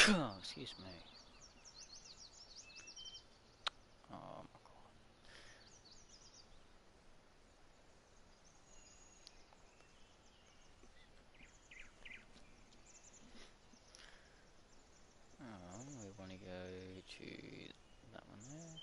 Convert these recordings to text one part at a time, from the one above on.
Excuse me. Oh my god. We want to go to that one there.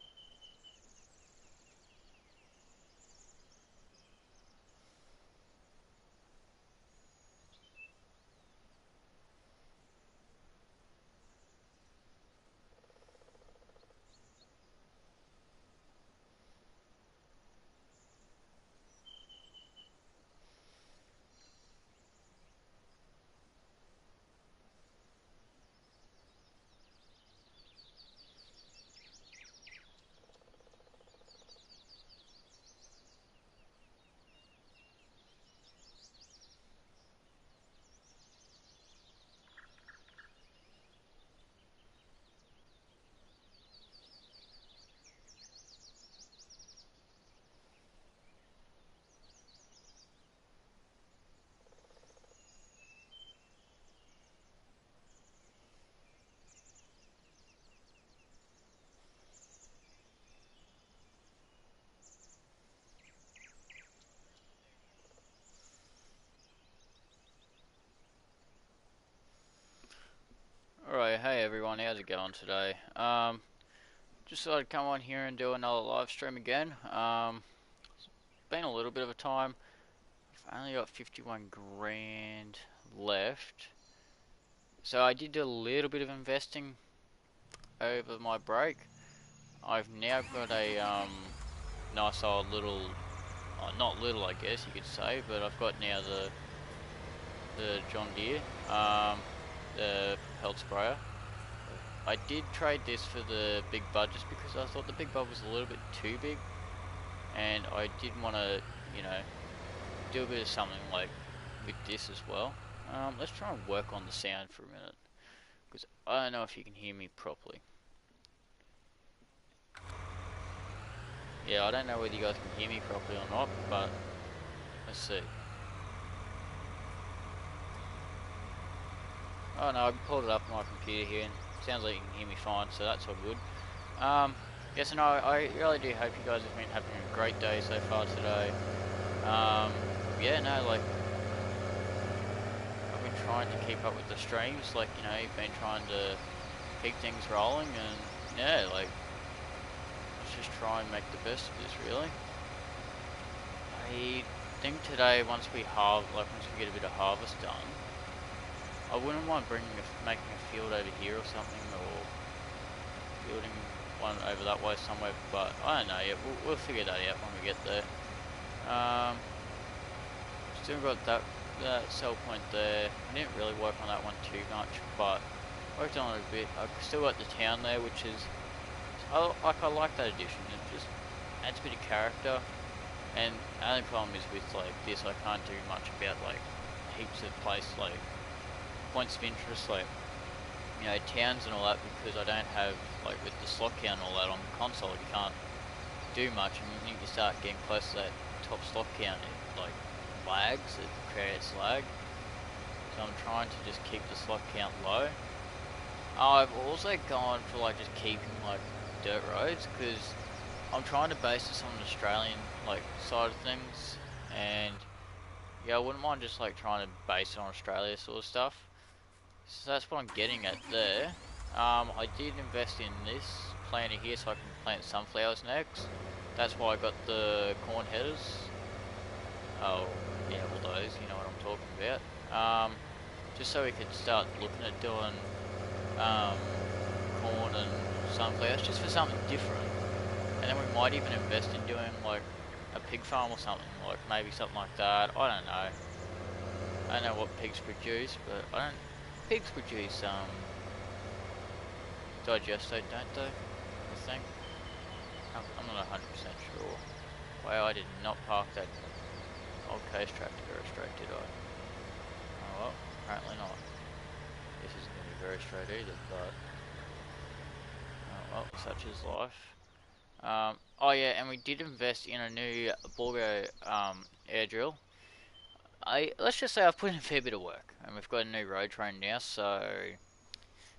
Alright, hey everyone, how's it going today? Just thought I'd come on here and do another live stream again. It's been a little bit of a time. I've only got 51 grand left. So I did do a little bit of investing over my break. I've now got a nice old little, not little I guess you could say, but I've got now the John Deere, the propelled sprayer. I did trade this for the Big Bud just because I thought the Big Bud was a little bit too big, and I did want to, you know, do a bit of something like with this as well. Let's try and work on the sound for a minute, because I don't know if you can hear me properly. Yeah, I don't know whether you guys can hear me properly or not, but let's see. Oh no, I pulled it up on my computer here, and it sounds like you can hear me fine, so that's all good. Yes, and I really do hope you guys have been having a great day so far today. Yeah, no, like, I've been trying to keep up with the streams, like, you know, you've been trying to keep things rolling, and yeah, like, let's just try and make the best of this, really. I think today, once we get a bit of harvest done, I wouldn't mind making a field over here or something, or building one over that way somewhere, but I don't know yet. We'll figure that out when we get there. Still got that sell point there. I didn't really work on that one too much, but worked on it a bit. I've still got the town there, which is I like that addition. It just adds a bit of character. And the only problem is with like this, I can't do much about like heaps of like points of interest, like, you know, towns and all that, because I don't have, like, with the slot count and all that on the console, you can't do much, and when you start getting close to that top slot count, it like lags, it creates lag. So I'm trying to just keep the slot count low. I've also gone for like just keeping like dirt roads, because I'm trying to base this on an Australian like side of things, and yeah, I wouldn't mind just like trying to base it on Australia sort of stuff. So that's what I'm getting at there. I did invest in this planter here so I can plant sunflowers next. That's why I got the corn headers. Oh, yeah, all those, you know what I'm talking about. Just so we could start looking at doing corn and sunflowers, just for something different. And then we might even invest in doing like a pig farm or something, like maybe something like that. I don't know. I don't know what pigs produce, but pigs produce digestate, don't they? I think. I'm not 100% sure. Wow, I did not park that old case tractor very straight, did I? Oh well, apparently not. This isn't going to be very straight either, but oh well, such is life. Oh yeah, and we did invest in a new Borgo air drill. Let's just say I've put in a fair bit of work, and we've got a new road train now, so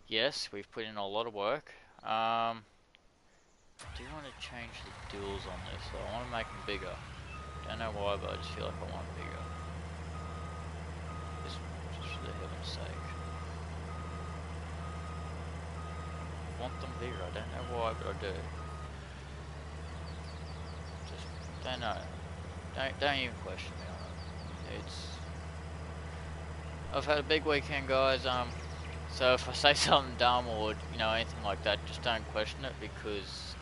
yes, we've put in a lot of work. I do want to change the duals on this, so I want to make them bigger. Don't know why, but I just feel like I want bigger. Just for the heaven's sake. I want them bigger, I don't know why, but I do. Just, don't know. Don't even question me on it. I've had a big weekend, guys, so if I say something dumb or, you know, anything like that, just don't question it, because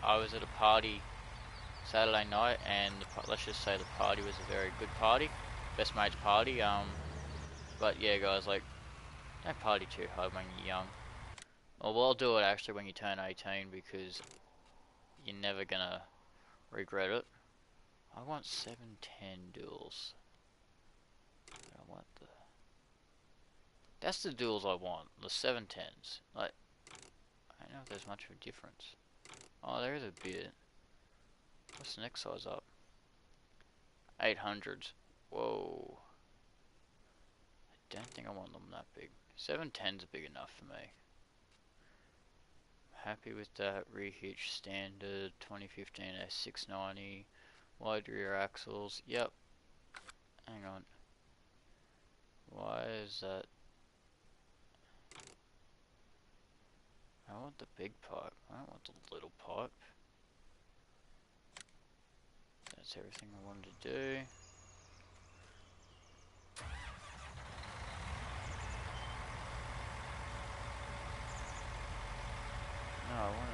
I was at a party Saturday night, and let's just say the party was a very good party, best mate's party. But yeah, guys, like, don't party too hard when you're young. Well, do it actually when you turn 18, because you're never gonna regret it. I want 710 duels. I want the. That's the duels I want. The 710s. Like, I don't know if there's much of a difference. Oh, there is a bit. What's the next size up? 800s. Whoa. I don't think I want them that big. 710s are big enough for me. Happy with that. Rear hitch standard 2015 S690. Wide rear axles. Yep. Hang on. Why is that? I want the big pipe. I don't want the little pipe. That's everything I wanted to do. No, I want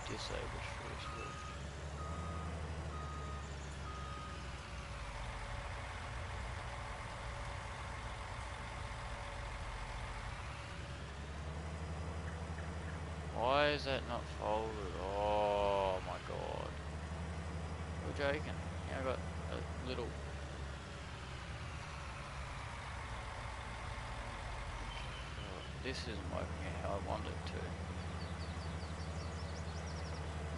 to disable first. Why is that not folded? Oh my god. You're joking. Yeah, I got a little. This isn't working how I want it to.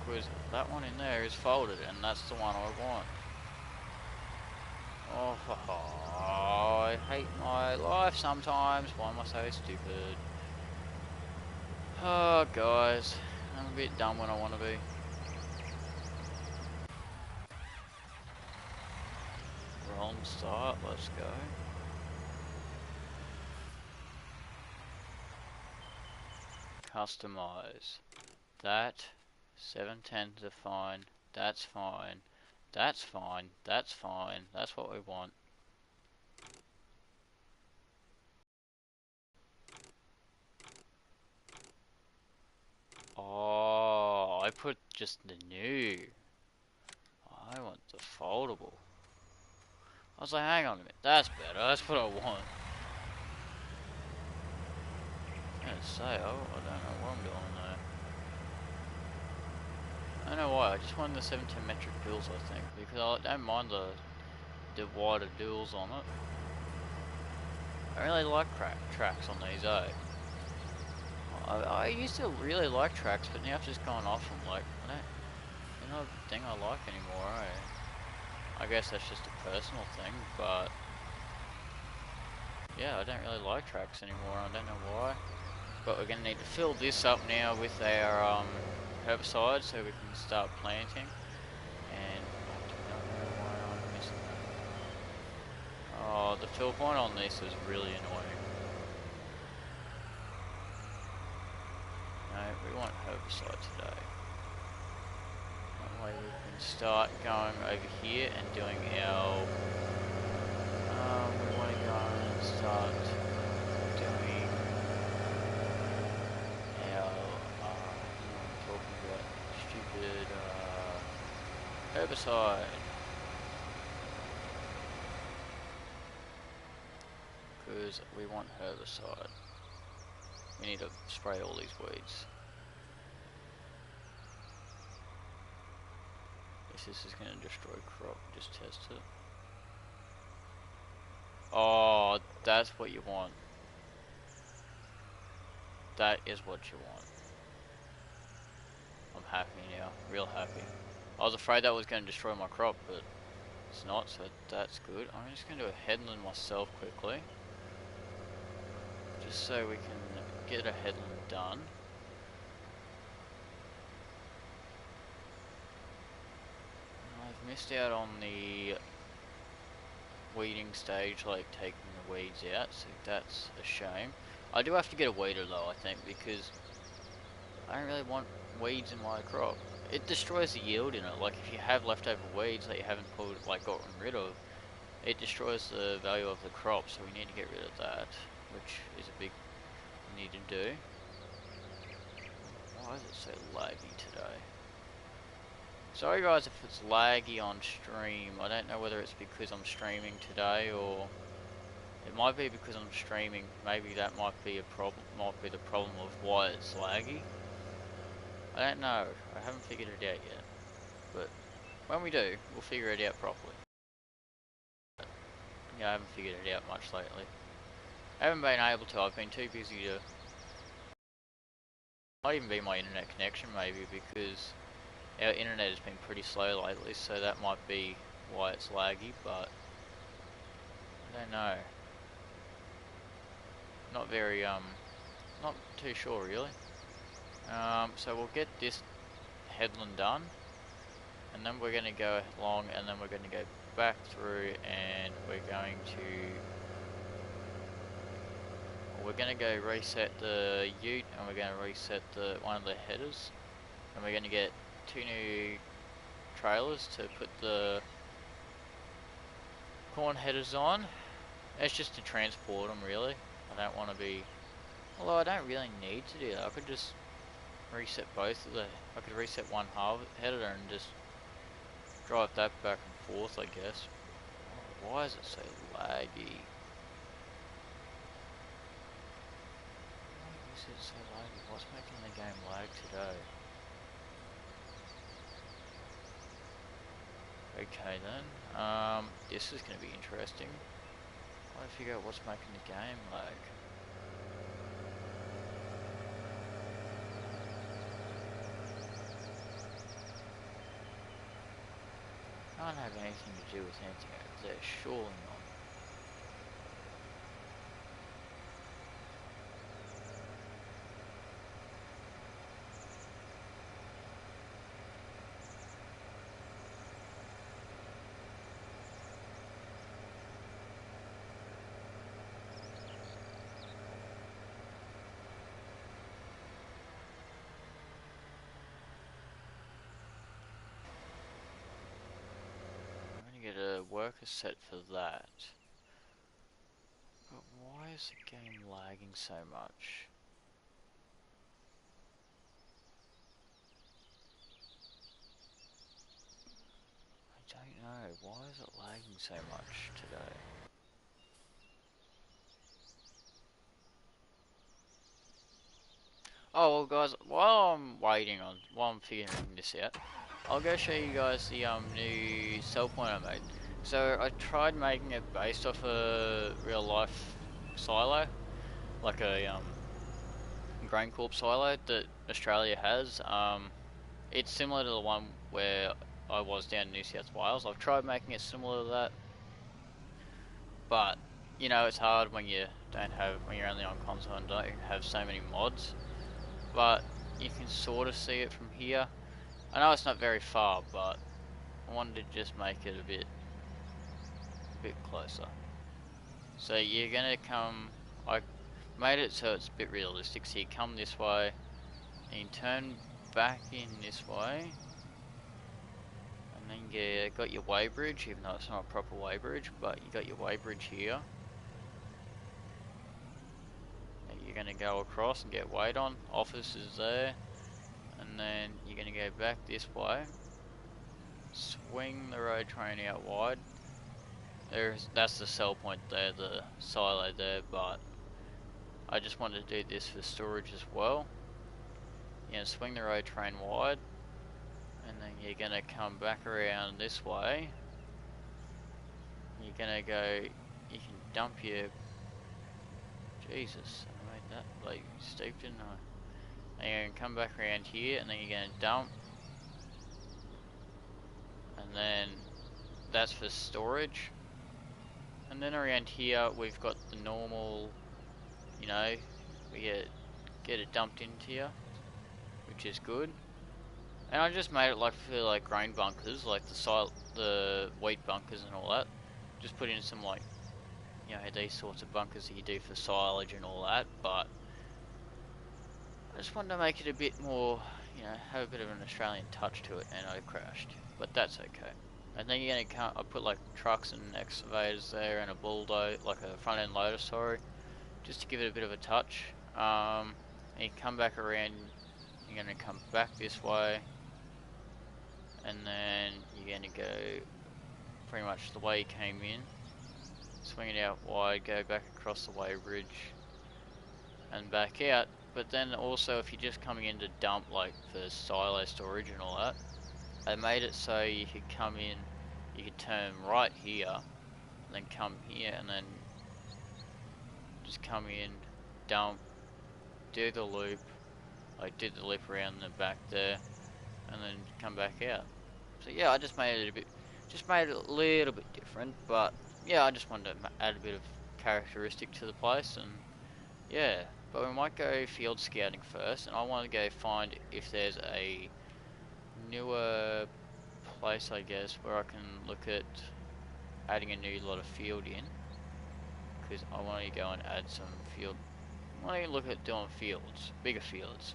Because that one in there is folded, and that's the one I want. Oh, I hate my life sometimes. Why am I so stupid? Oh, guys. I'm a bit dumb when I want to be. Wrong start, let's go. Customize. That. 710s are fine. That's fine. That's fine. That's fine. That's what we want. Oh, I put just the new. I want the foldable. I was like, hang on a minute. That's better. That's what I want. I was gonna say, I don't know what I'm doing there. I don't know why. I just wanted the 710 metric bills, I think, because I don't mind the wider duals on it. I really like tracks on these, eh? I used to really like tracks, but now I've just gone off them. Like, they're not a thing I like anymore, eh? I guess that's just a personal thing, but yeah, I don't really like tracks anymore. I don't know why. But we're gonna need to fill this up now with our herbicide so we can start planting. And I do not know why I'm missing that. Oh, the fill point on this is really annoying. No, we want herbicide today. That way we can start going over here and doing our. We want to go and start doing our. I'm talking about stupid herbicide. Because we want herbicide. We need to spray all these weeds. This is going to destroy crop. Just test it. Oh, that's what you want. That is what you want. I'm happy now. Real happy. I was afraid that was going to destroy my crop, but it's not, so that's good. I'm just going to do a headland myself quickly. Just so we can get a headland done. I've missed out on the weeding stage, like taking the weeds out, so that's a shame. I do have to get a weeder though, I think, because I don't really want weeds in my crop. It destroys the yield in it. Like if you have leftover weeds that you haven't gotten rid of, it destroys the value of the crop. So we need to get rid of that, which is a big need to do. Why is it so laggy today? Sorry guys if it's laggy on stream. I don't know whether it's because I'm streaming today or it might be because I'm streaming. Maybe that might be a problem. Might be the problem of why it's laggy. I don't know. I haven't figured it out yet. But when we do, we'll figure it out properly. Yeah, I haven't figured it out much lately. I haven't been able to. I've been too busy to. Might even be my internet connection, maybe, because our internet has been pretty slow lately, so that might be why it's laggy, but I don't know. Not very, not too sure really. So we'll get this headland done, and then we're going to go along, and then we're going to go back through, and we're going to go reset the ute, and we're going to reset one of the headers, and we're going to get 2 new trailers to put the corn headers on. It's just to transport them really. I don't want to be, although I don't really need to do that. I could just reset both of I could reset one header and just drive that back and forth, I guess. Why is it so laggy? Why is it so laggy? What's making the game lag today? Okay then, this is going to be interesting. I want to figure out what's making the game lag. Can't have anything to do with anything over there, surely not. Get a worker set for that. But why is the game lagging so much? I don't know. Why is it lagging so much today? Oh well guys, while I'm figuring this out, I'll go show you guys the new cell point I made. So I tried making it based off a real life silo, like a grain corp silo that Australia has. It's similar to the one where I was down in New South Wales. I've tried making it similar to that, but you know it's hard when you're only on console and don't have so many mods. But you can sort of see it from here. I know it's not very far, but I wanted to just make it a bit closer. So you're gonna come. I made it so it's a bit realistic. So you come this way, and you turn back in this way, and then you got your weighbridge, even though it's not a proper weighbridge, but you got your weighbridge here. And you're gonna go across and get weighed on. Office is there, and then you're gonna go back this way. Swing the road train out wide. That's the sell point there, the silo there, but I just wanted to do this for storage as well. You're gonna swing the road train wide, and then you're gonna come back around this way. You're gonna go, you can dump your, Jesus, I made that like steep, didn't I? And you're gonna come back around here, and then you're gonna dump, and then that's for storage. And then around here we've got the normal, you know, we get get it dumped into you, which is good. And I just made it like for like grain bunkers, like the wheat bunkers and all that. Just put in some like, you know, these sorts of bunkers that you do for silage and all that. But I just wanted to make it a bit more, you know, have a bit of an Australian touch to it, and I crashed. But that's okay. And then you're gonna come, I put like trucks and excavators there and a bulldozer, like a front end loader, sorry, just to give it a bit of a touch. And you come back around, you're gonna come back this way, and then you're gonna go pretty much the way you came in, swing it out wide, go back across the weighbridge, and back out. But then also, if you're just coming in to dump like for silo storage and all that, they made it so you could come in, you could turn right here, and then come here, and then just come in, dump, do the loop, like did the loop around the back there, and then come back out. So yeah, I just made it a bit, just made it a little bit different, but yeah, I just wanted to add a bit of characteristic to the place, and yeah. But we might go field scouting first, and I want to go find if there's a newer place, I guess, where I can look at adding a new lot of field in, because I want to go and add some field. I want to look at doing fields, bigger fields,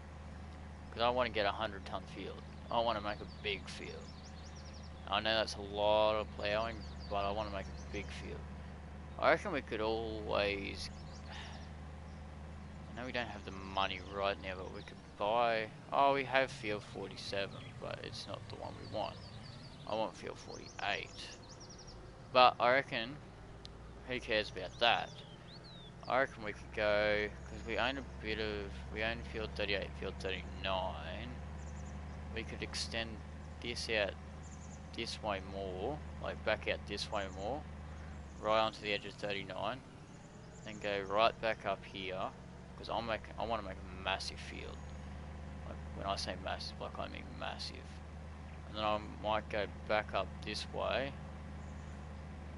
because I want to get a 100-ton field. I want to make a big field. I know that's a lot of ploughing, but I want to make a big field. I reckon we could always, I know we don't have the money right now, but we could buy, oh, we have field 47, but it's not the one we want. I want field 48. But I reckon, who cares about that? I reckon we could go, because we own we own field 38, field 39. We could extend this out this way more, like back out this way more, right onto the edge of 39, then go right back up here, because I want to make a massive field. Like when I say massive, like I mean massive. And then I might go back up this way,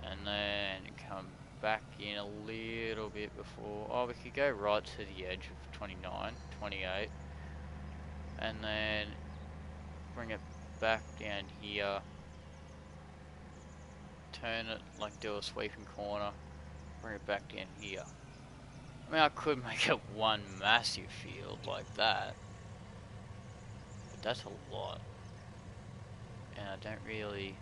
and then come back in a little bit before, oh, we could go right to the edge of 29, 28, and then bring it back down here, turn it, like do a sweeping corner, bring it back down here. I mean, I could make it one massive field like that, but that's a lot, and I don't really,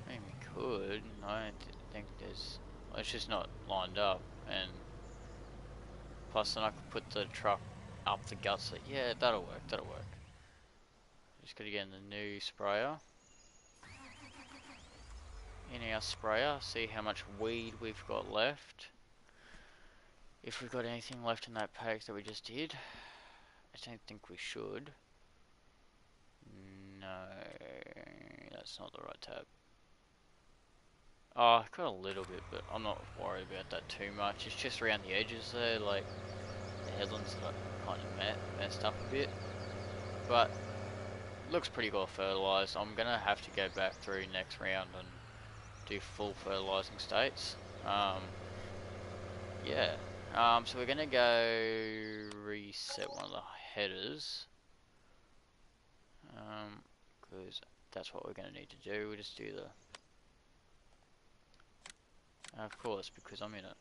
I mean, we could, I don't think there's, well, it's just not lined up, and plus then I could put the truck up the guts, like, yeah, that'll work, that'll work. Just gotta get in the new sprayer. In our sprayer, see how much weed we've got left. If we've got anything left in that pack that we just did. I don't think we should. No, that's not the right tab. Oh, I've got a little bit, but I'm not worried about that too much. It's just around the edges there, like the headlands that I kind of messed up a bit. But looks pretty well fertilised. I'm gonna have to go back through next round and do full fertilising states. Yeah. So we're gonna go reset one of the headers. Because that's what we're gonna need to do. We'll just do the. Of course, because I'm in it.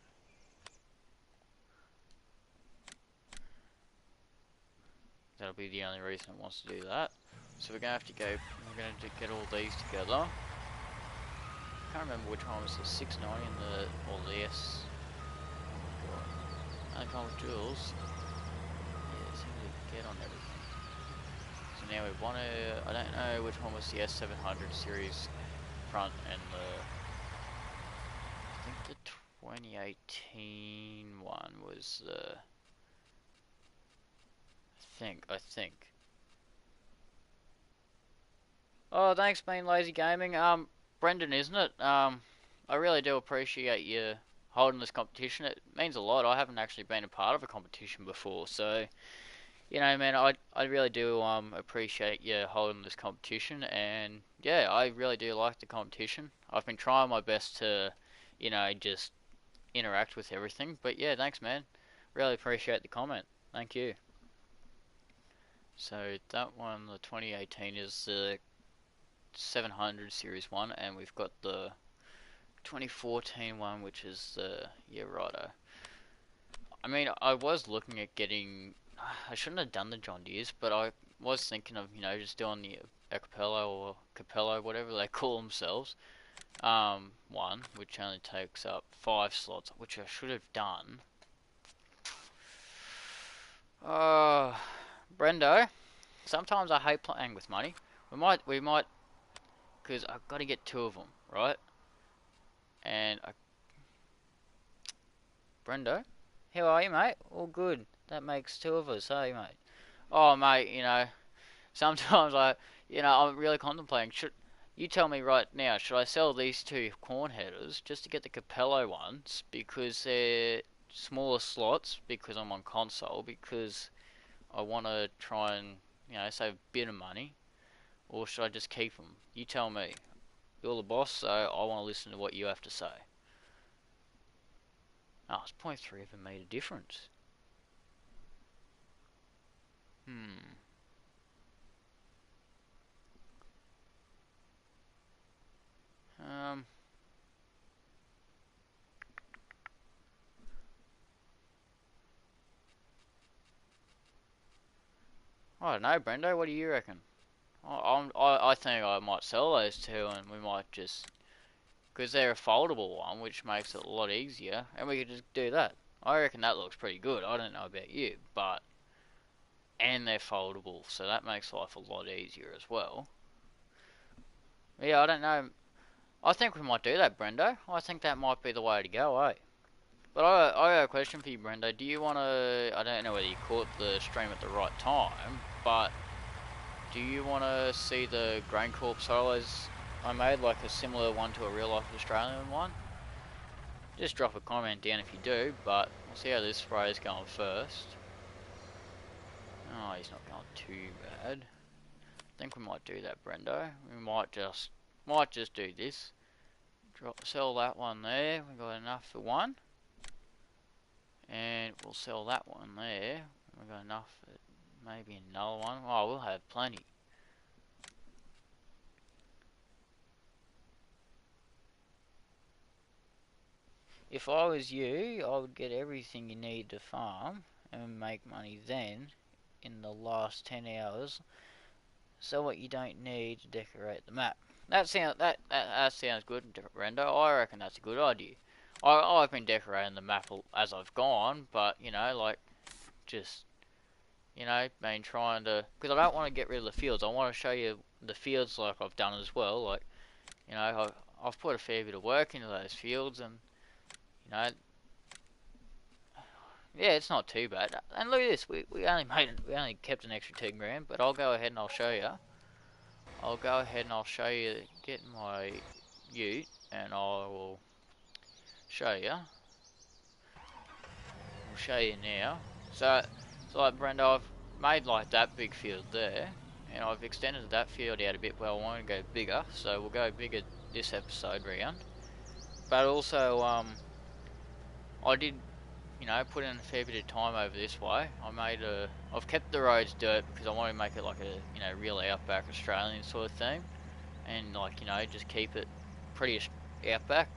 That'll be the only reason it wants to do that. So we're gonna have to go. We're gonna get all these together. I can't remember which one was the 690 and or the S. Uncommon jewels. Yeah, it seems to get on everything. So now we want to. I don't know which one was the S700 series front and the. I think the 2018 one was the. I think. Oh, thanks, Being Lazy Gaming. Brendan, isn't it? I really do appreciate you holding this competition. It means a lot. I haven't actually been a part of a competition before, so you know, man, I really do appreciate you holding this competition, and yeah, I really do like the competition. I've been trying my best to you know, just interact with everything. But yeah, thanks, man. Really appreciate the comment. Thank you. So that one, the 2018 is the 700 Series 1, and we've got the 2014 one, which is the, yeah, righto. I mean, I was looking at getting, I shouldn't have done the John Deere's, but I was thinking of, you know, just doing the Acapello or Capello, whatever they call themselves, one, which only takes up 5 slots, which I should have done. Brendo, sometimes I hate playing with money. We might, because I've got to get 2 of them, right? And Brendo, how are you, mate? All good. That makes 2 of us, hey, mate. Oh, mate, you know, sometimes I'm really contemplating. Should you tell me right now? Should I sell these 2 corn headers just to get the Capello ones because they're smaller slots? Because I'm on console. Because I want to try and save a bit of money, or should I just keep them? You tell me. You're the boss, so I want to listen to what you have to say. Oh, it's 0.3 of a meter difference. Hmm. Um. I don't know, Brendo. What do you reckon? I think I might sell those 2, and we might just because they're a foldable one, which makes it a lot easier, and we could just do that. I reckon that looks pretty good. I don't know about you, but and they're foldable, so that makes life a lot easier as well. Yeah, I don't know. I think we might do that, Brendo. I think that might be the way to go, eh? But I got a question for you, Brendo. Do you want to? I don't know whether you caught the stream at the right time, but do you want to see the Grain Corp solos I made, like a similar one to a real life Australian one? Just drop a comment down if you do, but we'll see how this spray is going first. Oh, he's not going too bad. I think we might do that, Brendo. We might just do this. Sell that one there. We got enough for 1. And we'll sell that one there. We got enough for maybe another one. Oh, we'll have plenty. If I was you, I would get everything you need to farm and make money then in the last 10 hours. Sell what you don't need to decorate the map. That sounds good, Brendo. I reckon that's a good idea. I've been decorating the map as I've gone, but just been trying to, because I don't want to get rid of the fields. I want to show you the fields like I've done as well. Like I've put a fair bit of work into those fields, and yeah, it's not too bad. And look at this, we only kept an extra 10 grand, but I'll go ahead and I'll show you. Get my ute, and I will show you. I'll show you now. So like Brenda, I've made like that big field there, and I've extended that field out a bit. Well, I want to go bigger, so we'll go bigger this episode round. But also, I did, put in a fair bit of time over this way. I've kept the roads dirt because I want to make it like a, real outback Australian sort of theme. And just keep it pretty outback.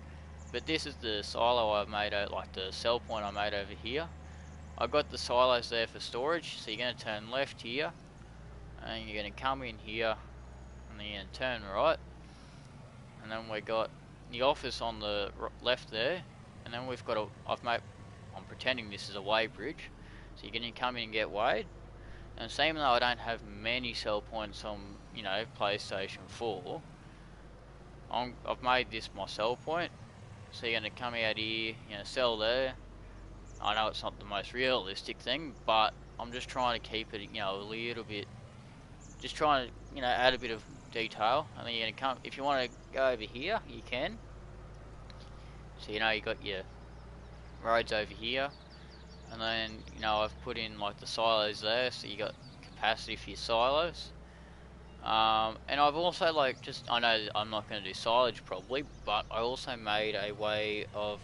But this is the silo I made, like the sell point I made over here. I got the silos there for storage, so you're going to turn left here, and you're going to come in here, and then you're going to turn right. And then we got the office on the left there, and then we've got I'm pretending this is a weigh bridge, so you're going to come in and get weighed. And same though I don't have many sell points on, PlayStation 4, I've made this my sell point. So you're going to come out here, sell there. I know it's not the most realistic thing, but I'm just trying to keep it, a little bit, just trying to, add a bit of detail. And then you're going to come, if you want to go over here, you can. So, you got your roads over here. And then, I've put in like the silos there, so you got capacity for your silos. And I've also like just, I know I'm not going to do silage probably, but I also made a way of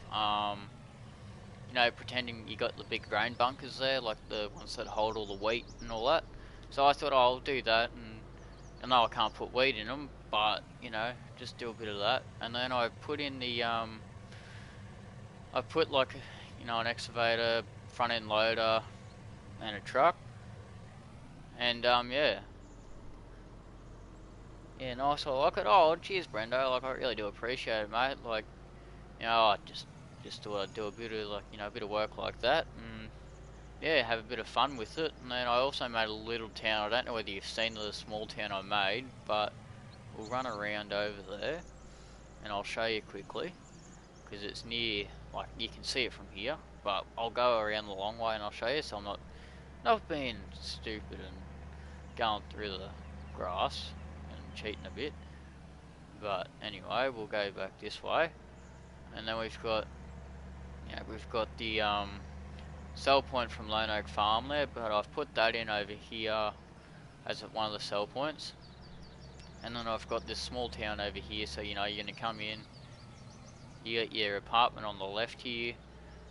you know, pretending you got the big grain bunkers there, like the ones that hold all the wheat and all that. So I thought, oh, I'll do that, and I know I can't put wheat in them, but you know, just do a bit of that. And then I put in the I put like, you know, an excavator, front end loader, and a truck. And yeah, yeah, nice. I like it. Oh, cheers, Brendo. Like I really do appreciate it, mate. Like, you know, I just do a bit of like, you know, a bit of work like that, and yeah, have a bit of fun with it. And then I also made a little town. I don't know whether you've seen the small town I made, but we'll run around over there, and I'll show you quickly, because it's near, like, you can see it from here, but I'll go around the long way and I'll show you, so I'm not being stupid and going through the grass and cheating a bit. But anyway, we'll go back this way, and then we've got, yeah, we've got the sell point from Lone Oak Farm there, but I've put that in over here as one of the sell points. And then I've got this small town over here, so you know you're going to come in, you got your apartment on the left here,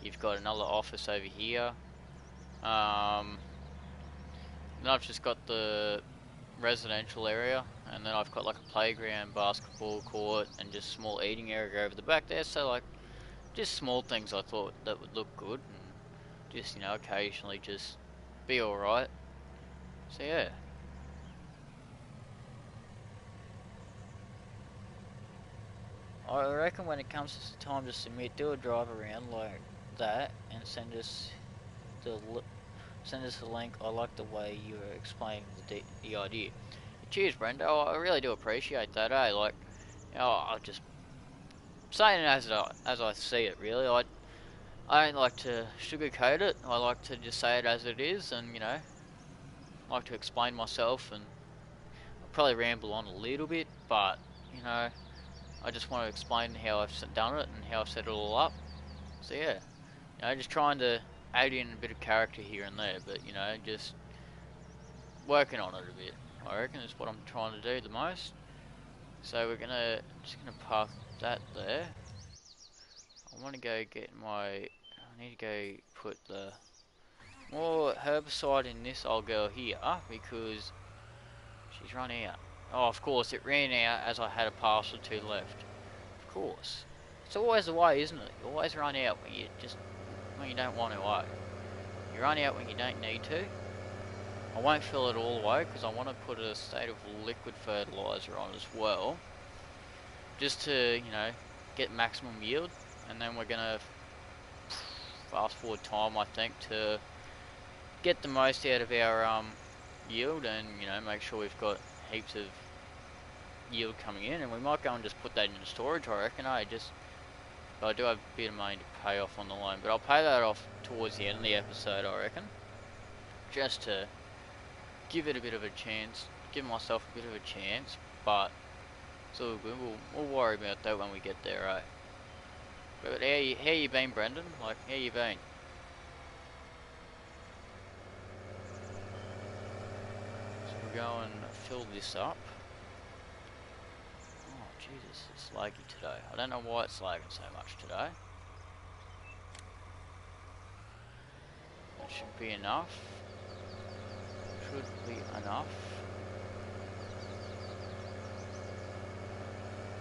you've got another office over here, then I've just got the residential area, and then I've got like a playground, basketball court, and just small eating area over the back there, so like, just small things I thought that would look good, and just, you know, occasionally just be alright. So yeah. I reckon when it comes to time to submit, do a drive around like that and send us the link. I like the way you were explaining the idea. Cheers, Brenda. Oh, I really do appreciate that. Like, you know, I just saying it as I see it. Really, I don't like to sugarcoat it. I like to just say it as it is, and you know, like to explain myself. And I'll probably ramble on a little bit, but you know, I just want to explain how I've done it and how I've set it all up. So yeah, you know, just trying to add in a bit of character here and there, but you know, just working on it a bit. I reckon is what I'm trying to do the most. So we're just gonna park that there. I want to go get I need to go put the more herbicide in this old girl here because she's run out. Oh, of course, it ran out as I had a parcel to left. Of course. It's always the way, isn't it? You always run out when you don't want to. You run out when you don't need to. I won't fill it all the way because I want to put a state of liquid fertilizer on as well, just to, you know, get maximum yield. And then we're gonna fast forward time, I think, to get the most out of our yield, and you know, make sure we've got heaps of yield coming in. And we might go and just put that into storage, I reckon. I do have a bit of money to pay off on the loan, but I'll pay that off towards the end of the episode, I reckon, just to give it a bit of a chance, give myself a bit of a chance. But it's all good. We'll worry about that when we get there, eh? But how you been, Brendan? Like, how you been? So we'll go and fill this up. Oh, Jesus, it's laggy today. I don't know why it's lagging so much today. That should be enough. Should be enough.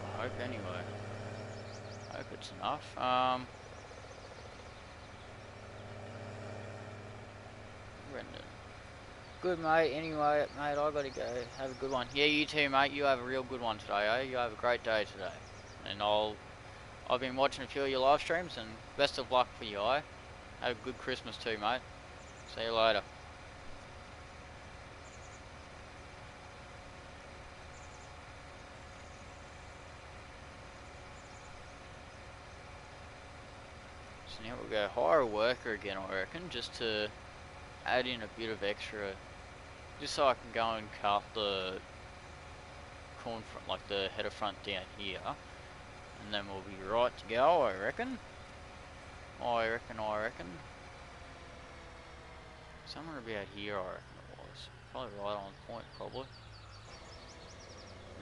I hope anyway. I hope it's enough. Brendan. Good, mate. Anyway, mate, I gotta go. Have a good one. Yeah, you too, mate. You have a real good one today, eh? You have a great day today. And I've been watching a few of your live streams, and best of luck for you, eh? Have a good Christmas too, mate. See you later. So now we'll go hire a worker again, I reckon, just to add in a bit of extra, just so I can go and cut the corn front, like the header front down here, and then we'll be right to go, I reckon. I reckon. Somewhere about here, I reckon it was. Probably right on point, probably.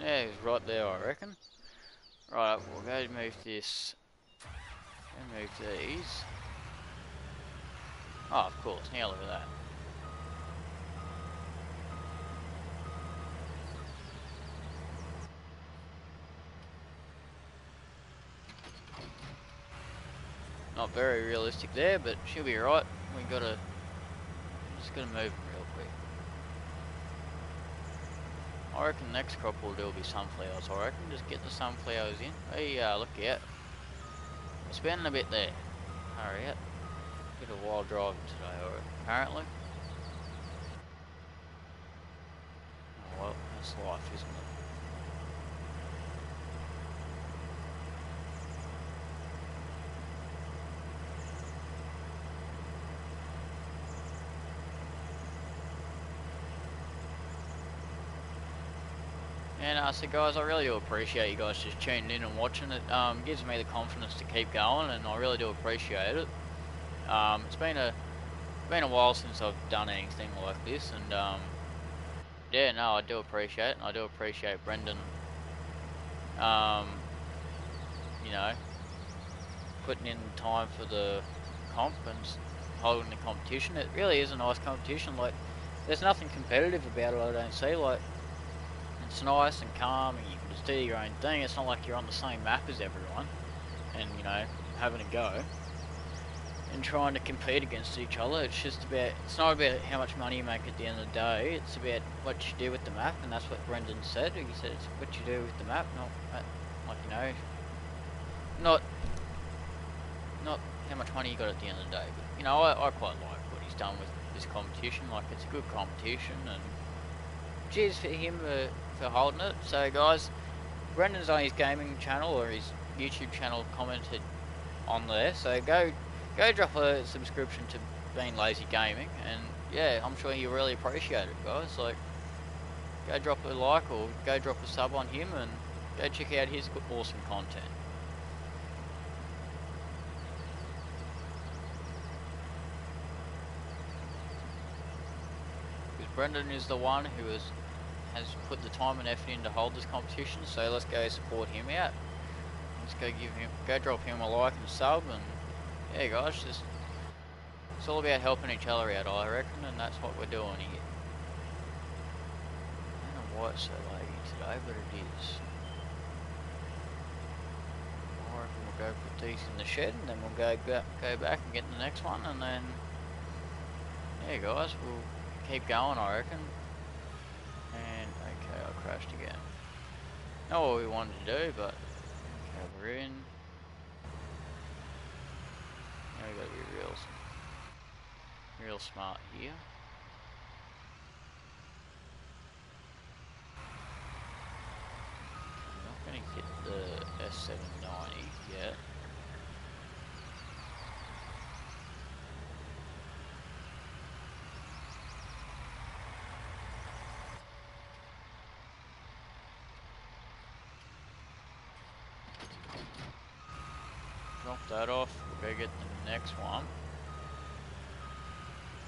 Yeah, he's right there, I reckon. Right, we'll go move this. Go move these. Oh, of course, now look at that. Not very realistic there, but she'll be right. Just gotta move them real quick. I reckon next crop we'll do will be sunflowers. I reckon just get the sunflowers in. Hey, look out. We're spending a bit there. Hurry up. Bit of wild driving today, apparently. Oh well, that's life, isn't it? And so guys, I really do appreciate you guys just tuning in and watching it. Gives me the confidence to keep going, and I really do appreciate it. It's been a while since I've done anything like this, and yeah, no, I do appreciate it, and I do appreciate Brendan, you know, putting in time for the comp and holding the competition. It really is a nice competition. Like, there's nothing competitive about it, I don't see. Like, it's nice and calm, and you can just do your own thing. It's not like you're on the same map as everyone, and you know, having a go and trying to compete against each other. It's just about, it's not about how much money you make at the end of the day. It's about what you do with the map, and that's what Brendan said. He said it's what you do with the map, not like, you know, not how much money you got at the end of the day. But you know, I quite like what he's done with this competition. Like, it's a good competition, and cheers for him for holding it. So guys, Brendan's on his gaming channel, or his YouTube channel, commented on there, so go drop a subscription to Being Lazy Gaming, and yeah, I'm sure he'll really appreciate it, guys. Like, go drop a like or go drop a sub on him, and go check out his awesome content. Because Brendan is the one who has put the time and effort in to hold this competition, so let's go support him out. Let's go drop him a like and a sub, and yeah guys, it's all about helping each other out, I reckon, and that's what we're doing here. I don't know why it's so laggy today, but it is. I reckon we'll go put these in the shed, and then we'll go back and get the next one, and then yeah guys, we'll keep going, I reckon. And okay, I crashed again. Not what we wanted to do, but okay, we're in. Now we gotta be real smart here. I'm not gonna hit the S790 yet. Drop that off, we'll go get the next one.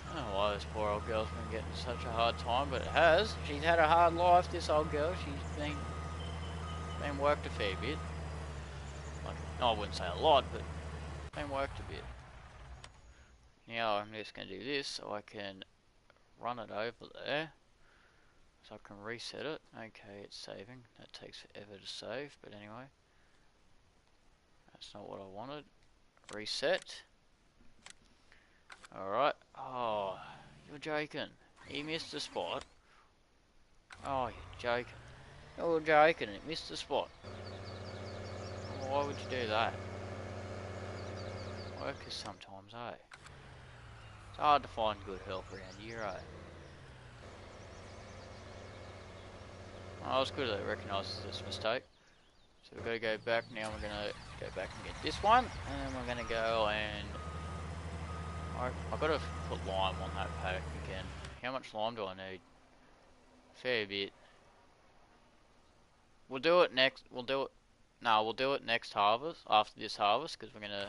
I don't know why this poor old girl's been getting such a hard time, but it has. She's had a hard life, this old girl. She's been worked a fair bit. Like, no, I wouldn't say a lot, but been worked a bit. Now I'm just going to do this so I can run it over there. So I can reset it. Okay, it's saving. That takes forever to save, but anyway. That's not what I wanted. Reset. Alright. Oh, you're joking. You missed the spot. Oh, you're joking. You're joking. It missed the spot. Why would you do that? Workers sometimes, eh? It's hard to find good help around here, eh? Oh, it's good that it recognises this mistake. So we've got to go back now. We're going to go back and get this one, and then we're going to go and I've got to put lime on that paddock again. How much lime do I need? Fair bit. We'll do it next. We'll do it next harvest, after this harvest, because we're going to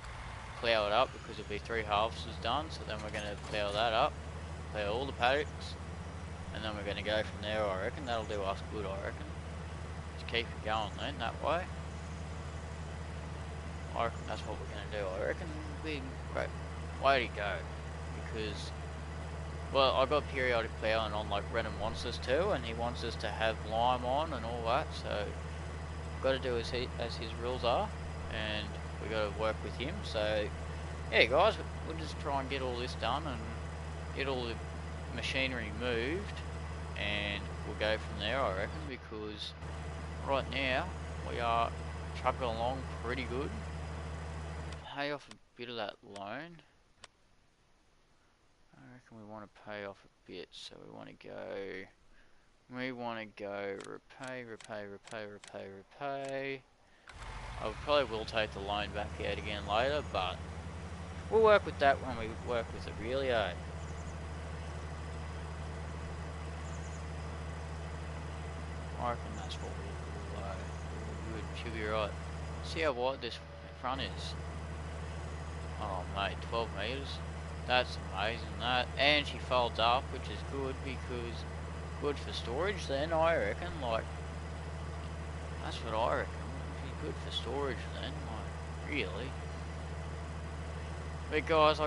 plough it up, because it'll be 3 harvests done. So then we're going to plough that up, plough all the paddocks, and then we're going to go from there. I reckon that'll do us good, I reckon. keep it going then, that way. I reckon that's what we're going to do. I reckon it'd be a great way to go. Because, well, I got periodic plowing on like Renan wants us to, and he wants us to have lime on and all that, so we've got to do as his rules are, and we've got to work with him. So, yeah guys, we'll just try and get all this done and get all the machinery moved, and we'll go from there, I reckon, because right now we are chugging along pretty good. Pay off a bit of that loan. I reckon we want to pay off a bit, so we want to go repay. I probably will take the loan back out again later, but we'll work with that when we work with it, really, eh? I reckon that's what we'll do. Should be right. See how wide this front is? Oh mate, 12 metres. That's amazing, that. And she folds up, which is good, because good for storage then, I reckon. Like, that's what I reckon. It'd be good for storage then, like, really. But guys,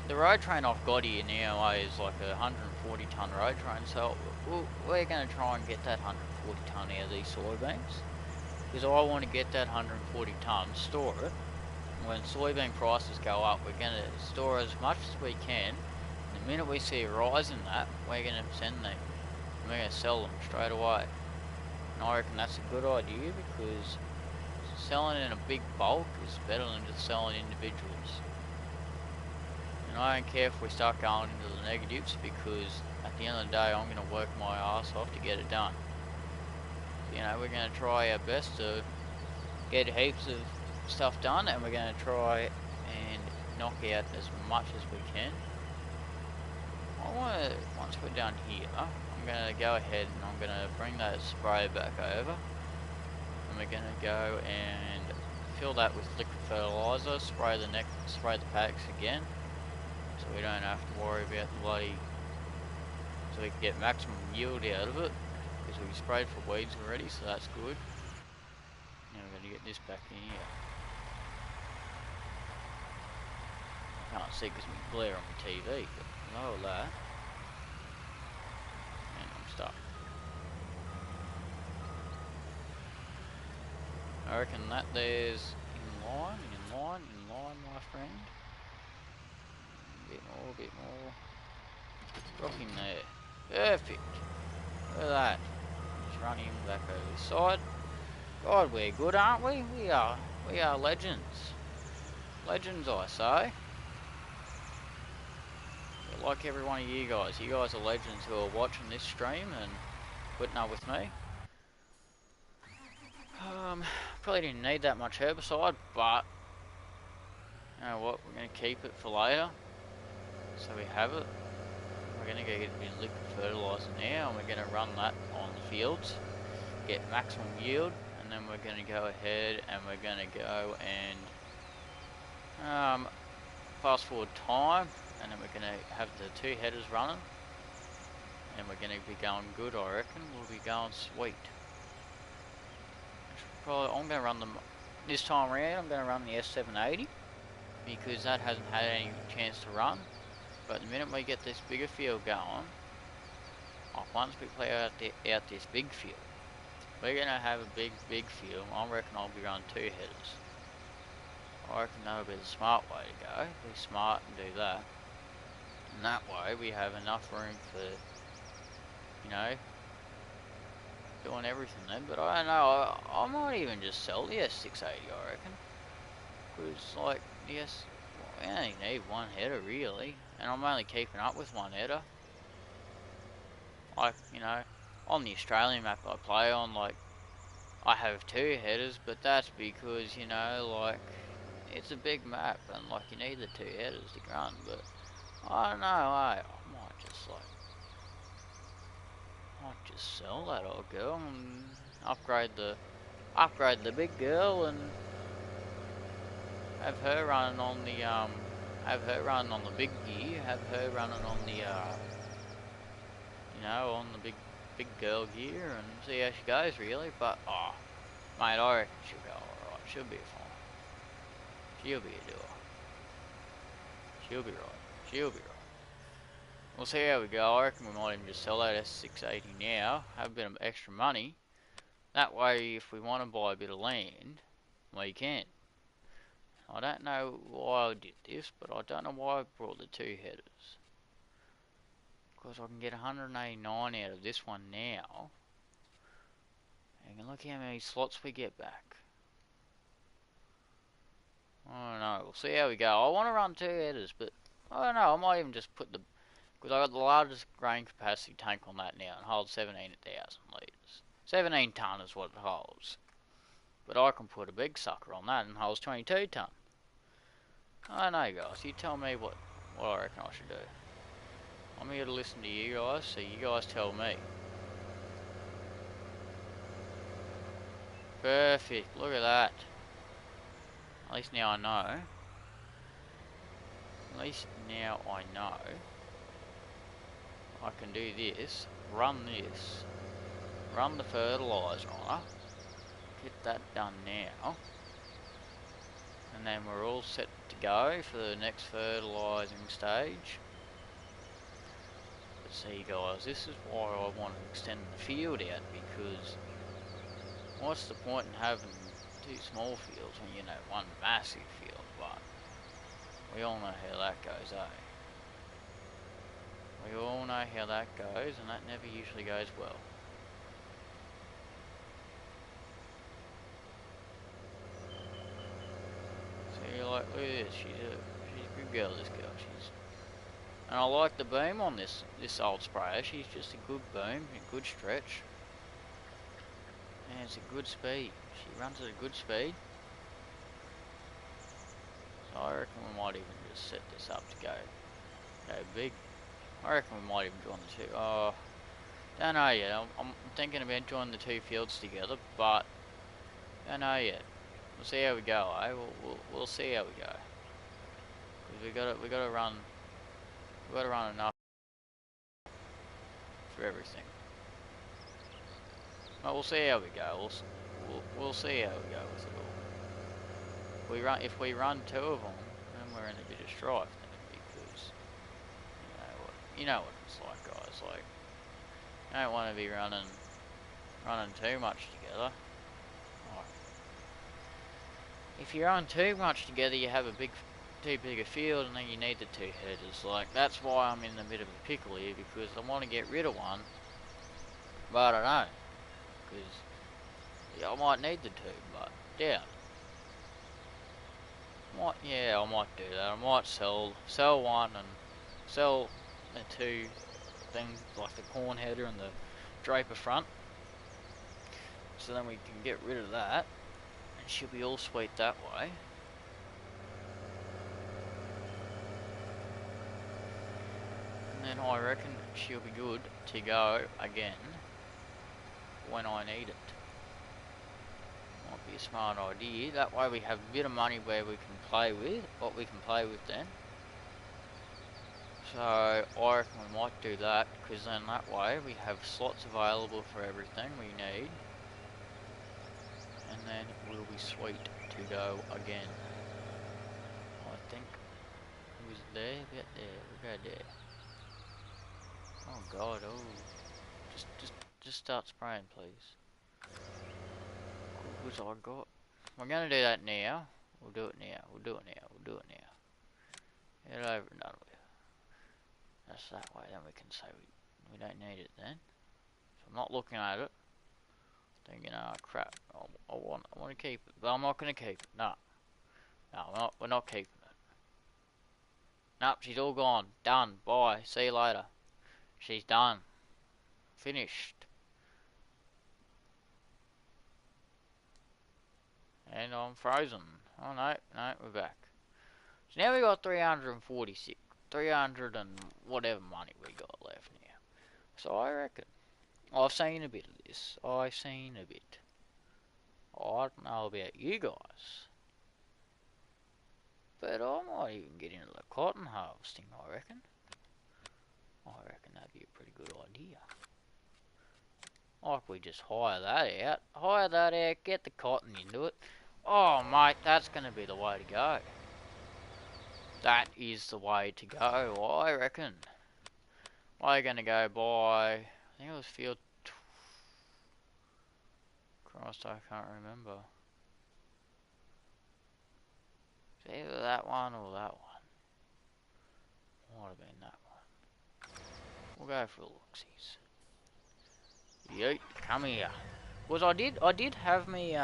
the road train I've got here now is like a 140 tonne road train, so we're going to try and get that 140 tonne out of these soybeans, because I want to get that 140 tonne, store it. When soybean prices go up, we're going to store as much as we can. And the minute we see a rise in that, we're going to send them, and we're going to sell them straight away. And I reckon that's a good idea, because selling in a big bulk is better than just selling individuals. And I don't care if we start going into the negatives, because at the end of the day I'm going to work my ass off to get it done. You know, we're going to try our best to get heaps of stuff done, and we're going to try and knock out as much as we can. I want to, once we're done here, I'm going to go ahead and I'm going to bring that spray back over, and we're going to go and fill that with liquid fertilizer, spray the paddocks again, so we don't have to worry about the bloody, so we can get maximum yield out of it, because we sprayed for weeds already, so that's good. Now we're going to get this back in here. I can't see because we glare on the TV, but lower that. And I'm stuck. I reckon that there's in line, my friend. A bit more. Drop him there. Perfect. Look at that. Just run him back over this side. God, we're good, aren't we? We are legends. Legends, I say. But like every one of you guys are legends who are watching this stream and putting up with me. Probably didn't need that much herbicide, but you know what? We're going to keep it for later, so we have it. We're going to go get a bit of liquid fertilizer now, and we're going to run that on the fields, get maximum yield, and then we're going to go ahead and we're going to go and fast forward time, and then we're going to have the 2 headers running, and we're going to be going good, I reckon. We'll be going sweet. Probably, I'm going to run them this time around. I'm going to run the S780, because that hasn't had any chance to run. But the minute we get this bigger field going, once we play out this big field, we're going to have a big field. I reckon I'll be running 2 headers. I reckon that'll be the smart way to go. Be smart and do that. And that way we have enough room for, you know, doing everything then. But I don't know, I might even just sell the S680, I reckon. Because, like, yes, we only need 1 header really, and I'm only keeping up with 1 header. Like, you know, on the Australian map I play on, like, I have 2 headers, but that's because, you know, like, it's a big map, and, like, you need the 2 headers to run, but I don't know, I might just sell that old girl and upgrade the big girl, and have her running on the big gear, have her running on the you know, on the big big girl gear and see how she goes, really. But, oh, mate, I reckon she'll go alright. She'll be fine. She'll be a doer. She'll be right. She'll be right. We'll see how we go. I reckon we might even just sell that S680 now, have a bit of extra money. That way, if we want to buy a bit of land, we can. I don't know why I did this, but I don't know why I brought the two headers. Because I can get 189 out of this one now. And look how many slots we get back. I don't know. We'll see how we go. I want to run two headers, but I don't know. I might even just put the... Because I got the largest grain capacity tank on that now and holds 17,000 litres. 17 tonne is what it holds. But I can put a big sucker on that and holds 22 tonne. I don't know, guys. You tell me what I reckon I should do. I'm here to listen to you guys, so you guys tell me. Perfect. Look at that. At least now I know. At least now I know. I can do this. Run this. Run the fertiliser on her. Get that done now. And then we're all set to go for the next fertilising stage. But see guys, this is why I want to extend the field out, because what's the point in having two small fields when you know one massive field? But we all know how that goes, eh? We all know how that goes, and that never usually goes well. See, like, look at this, she's a good girl, this girl. And I like the beam on this old sprayer. She's just a good beam, a good stretch. And it's a good speed. She runs at a good speed. So I reckon we might even just set this up to go big. I reckon we might even join the two. Oh, don't know yet. I'm thinking about joining the two fields together, but don't know yet. We'll see how we go, eh? We'll see how we go. Because we gotta run enough for everything. But we'll see how we go. We'll see how we go with it all. If we run two of them, then we're in a bit of strife then, because you know what it's like, guys. Like, you don't want to be running too much together. Like, if you run too much together, you have too big a field, and then you need the two headers. Like, that's why I'm in a bit of a pickle here, because I want to get rid of one, but I don't know, because yeah, I might need the two, but yeah. I might do that. I might sell one and sell the two things, like the corn header and the draper front. So then we can get rid of that, and she'll be all sweet that way. And then I reckon she'll be good to go again when I need it. Might be a smart idea. That way we have a bit of money where we can play with, what we can play with then. So I reckon we might do that, because then that way we have slots available for everything we need. And then we'll be sweet to go again. I think it was there, about there, we'll go there. Oh god, oh. Just start spraying, please. What was I got? We're gonna do that now. We'll do it now. We'll do it now. We'll do it now. Get it over and done with. That's that way. Then we can say we don't need it then. So I'm not looking at it. Thinking, oh crap. I want to keep it, but I'm not gonna keep it. No, we're not keeping it. Nope, she's all gone. Done. Bye. See you later. She's done. Finished. And I'm frozen. Oh no, we're back. So now we got 346, 300 and whatever money we got left now. So I reckon, I've seen a bit of this. I've seen a bit. I don't know about you guys, but I might even get into the cotton harvesting, I reckon. I reckon that'd be a pretty good idea. Like we just hire that out, get the cotton into it. Oh mate, that's going to be the way to go. That is the way to go, I reckon. We're going to go by, I think it was field, Christ, I can't remember. It's either that one or that one. Might have been that one. We'll go for looksies. Yeet, come here. Because I did have me,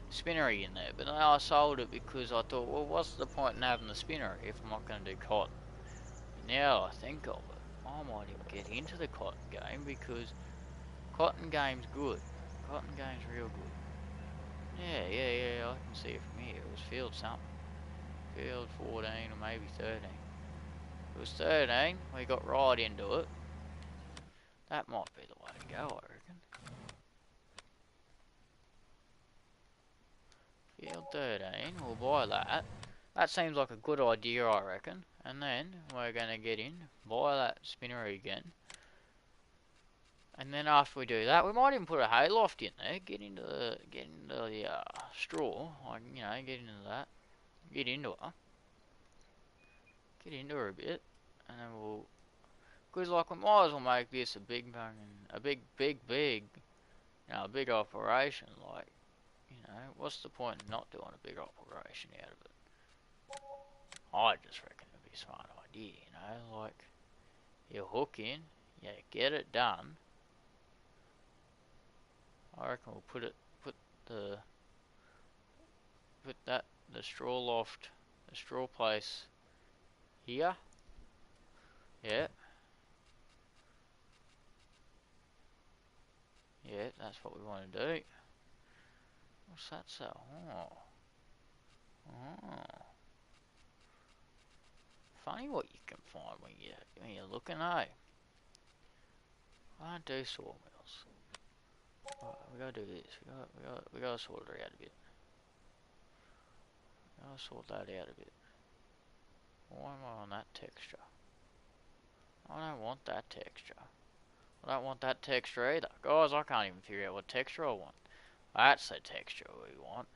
spinnery in there, but then I sold it because I thought, well, what's the point in having the spinnery if I'm not going to do cotton? Now I think of it, I might even get into the cotton game because cotton game's good. Cotton game's real good. Yeah, I can see it from here. It was field something. Field 14 or maybe 13. It was 13, we got right into it. That might be the way to go, I reckon. Field 13, we'll buy that. That seems like a good idea, I reckon. And then we're going to get in, buy that spinnery again. And then after we do that, we might even put a hayloft in there. Get into the straw, like, you know, get into that. Get into her. Get into her a bit, and then we'll. Cause like we might as well make this a big a big operation. Like, you know, what's the point in not doing a big operation out of it? I just reckon it'd be a smart idea, you know, like you hook in, you get it done. I reckon we'll put the straw loft, the straw place here. Yeah. Yeah, that's what we want to do. What's that so? Oh. Funny what you can find when you're looking, eh? I don't do sawmills. Right, we gotta do this. We gotta sort it out a bit. We gotta sort that out a bit. Why am I on that texture? I don't want that texture. I don't want that texture either. Guys, I can't even figure out what texture I want. That's the texture we want.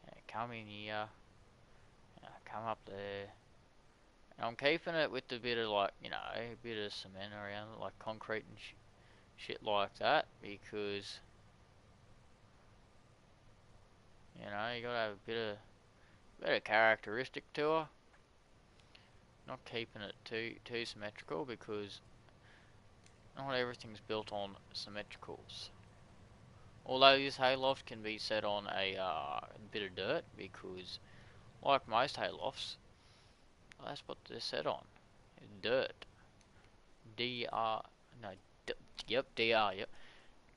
Yeah, come in here. Yeah, come up there. And I'm keeping it with a bit of, like, you know, a bit of cement around it, like concrete and shit like that, because, you know, you gotta have a bit of characteristic to her. Not keeping it too symmetrical, because not everything's built on symmetricals. Although this hayloft can be set on a bit of dirt, because like most haylofts, that's what they're set on. Dirt. D-R, no, yep, D-R, yep.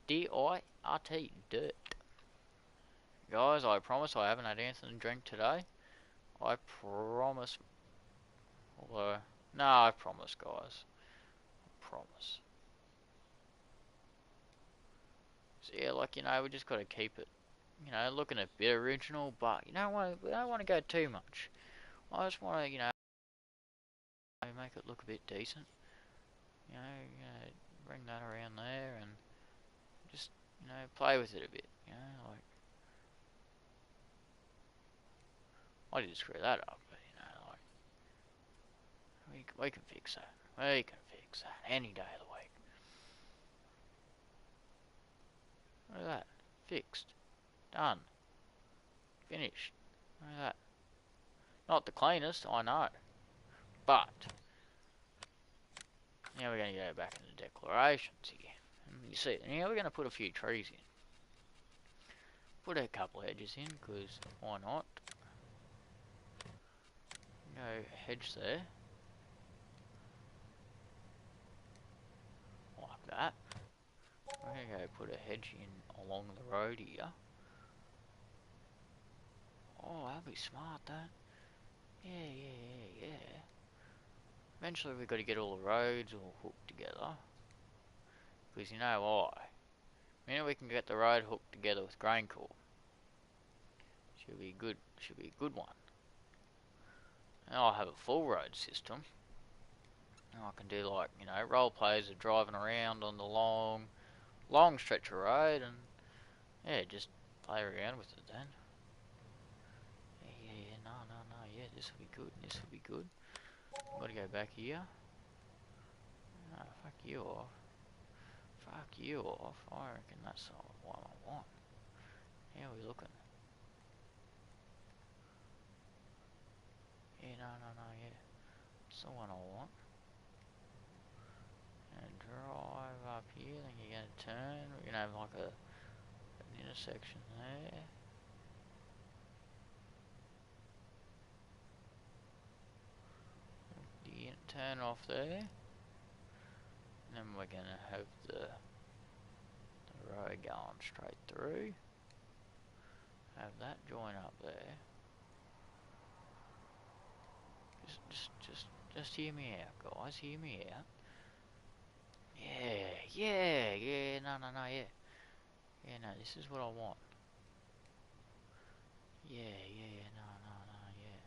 D-I-R-T, dirt. Guys, I promise I haven't had anything to drink today. I promise. Although, no, I promise, guys. I promise. So yeah, like, you know, we just gotta keep it, you know, looking a bit original, but we don't want to go too much. I just want to, you know, make it look a bit decent. You know, bring that around there and just, you know, play with it a bit. You know, like, I did screw that up, but you know, like, we can fix that. We can fix that any day of the week. Look at that, fixed, done, finished. Look at that. Not the cleanest, I know, but now we're going to go back into declarations here. And you see, now we're going to put a few trees in. Put a couple hedges in, because why not? Go hedge there. Like that. We're going to go put a hedge in along the road here. Oh, that'd be smart, that. Yeah. Eventually we've got to get all the roads all hooked together. Because you know why? The minute we can get the road hooked together with GrainCorp, should be a good one. And I'll have a full road system. I can do like, you know, role plays of driving around on the long stretch of road and yeah, just play around with it then. Yeah, no, yeah, this will be good, this will be good. Gotta go back here. Oh, fuck you off. Fuck you off. I reckon that's what I want. How are we looking? Yeah, no, yeah. That's the one I want. And drive up here, then you're gonna turn. We're gonna have like an intersection there. You turn off there. And then we're gonna have the road going straight through. Have that join up there. Just hear me out, guys. Hear me out. Yeah. No, yeah. Yeah, no, this is what I want. Yeah, no, yeah.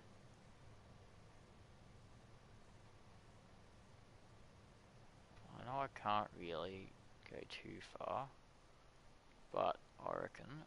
I know I can't really go too far, but I reckon.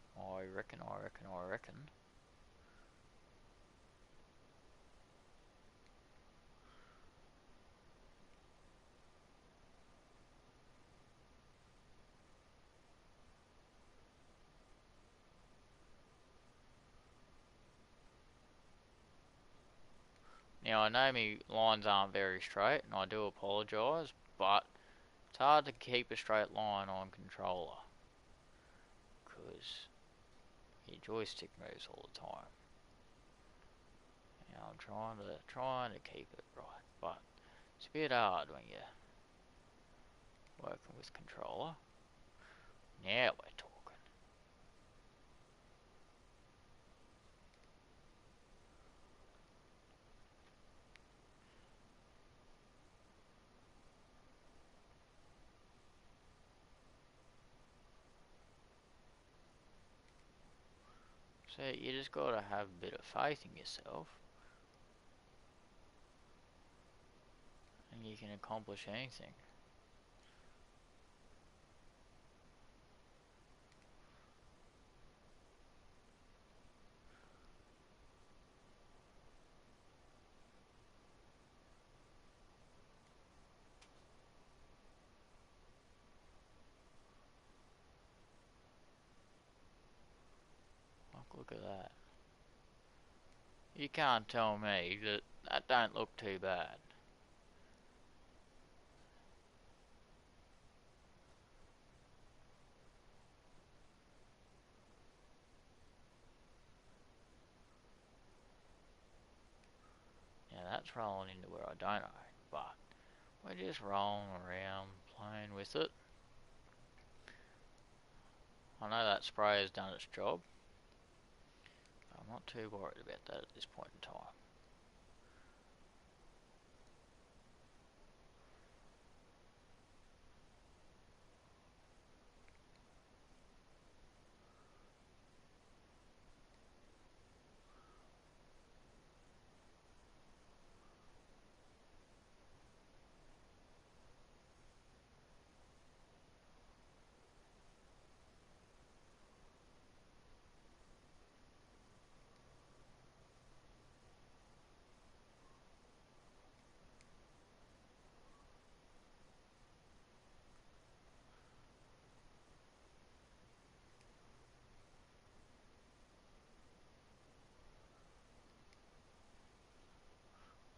Now, I know my lines aren't very straight, and I do apologise, but it's hard to keep a straight line on controller, because your joystick moves all the time. You know, I'm trying to keep it right, but it's a bit hard when you're working with controller. Now we're talking. So you just gotta have a bit of faith in yourself, and you can accomplish anything. Look at that. You can't tell me that that don't look too bad. Now that's rolling into where I don't know, but we're just rolling around, playing with it. I know that spray has done its job. I'm not too worried about that at this point in time.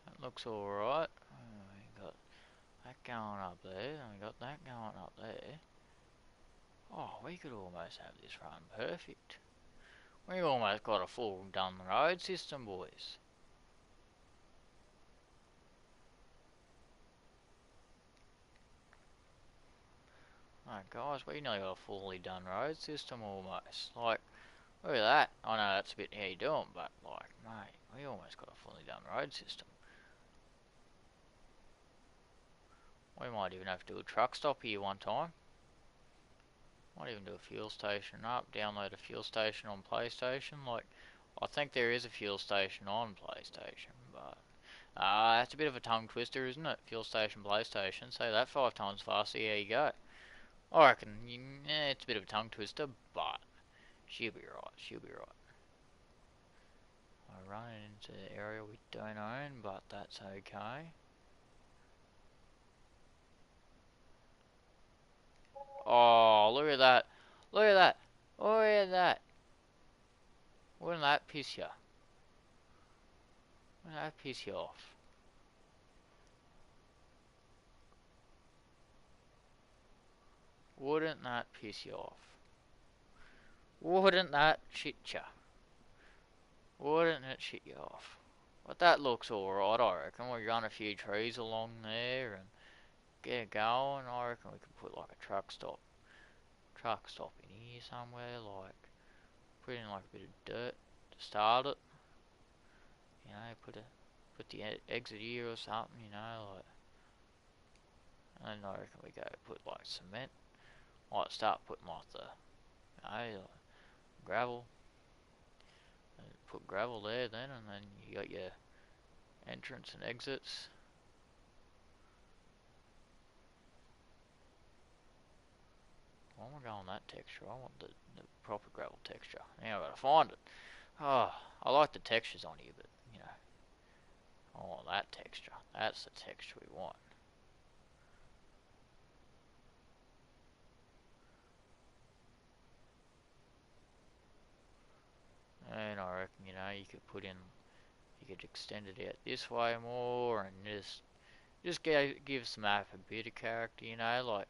That looks alright. We got that going up there, and we got that going up there. Oh, we could almost have this run perfect. We almost got a full done road system, boys. Alright guys, we nearly got a fully done road system almost. Like, look at that. I know that's a bit how you doing, but like, mate, we almost got a fully done road system. We might even have to do a truck stop here one time. Might even do a fuel station up, download a fuel station on PlayStation. Like, I think there is a fuel station on PlayStation, but That's a bit of a tongue twister, isn't it? Fuel station, PlayStation. Say that 5 times faster. Yeah, you go. I reckon it's a bit of a tongue twister, but she'll be right. She'll be right. I run into an area we don't own, but that's okay. Oh, look at that. Look at that. Look at that. Wouldn't that piss you? Wouldn't that piss you off? Wouldn't that piss you off? Wouldn't that shit you? Wouldn't it shit you off? But that looks alright, I reckon. We run a few trees along there and get it going. I reckon we could put like a truck stop in here somewhere, like put in like a bit of dirt to start it. You know, put the exit here or something. You know, like. And I reckon we go put like cement. Like start putting like the, you know, like gravel. And put gravel there then, and then you got your entrance and exits. I want to go on that texture. I want the proper gravel texture. Now I gotta find it. Oh, I like the textures on here, but you know, I want that texture. That's the texture we want. And I reckon, you know, you could extend it out this way more, and just gives the map a bit of character. You know, like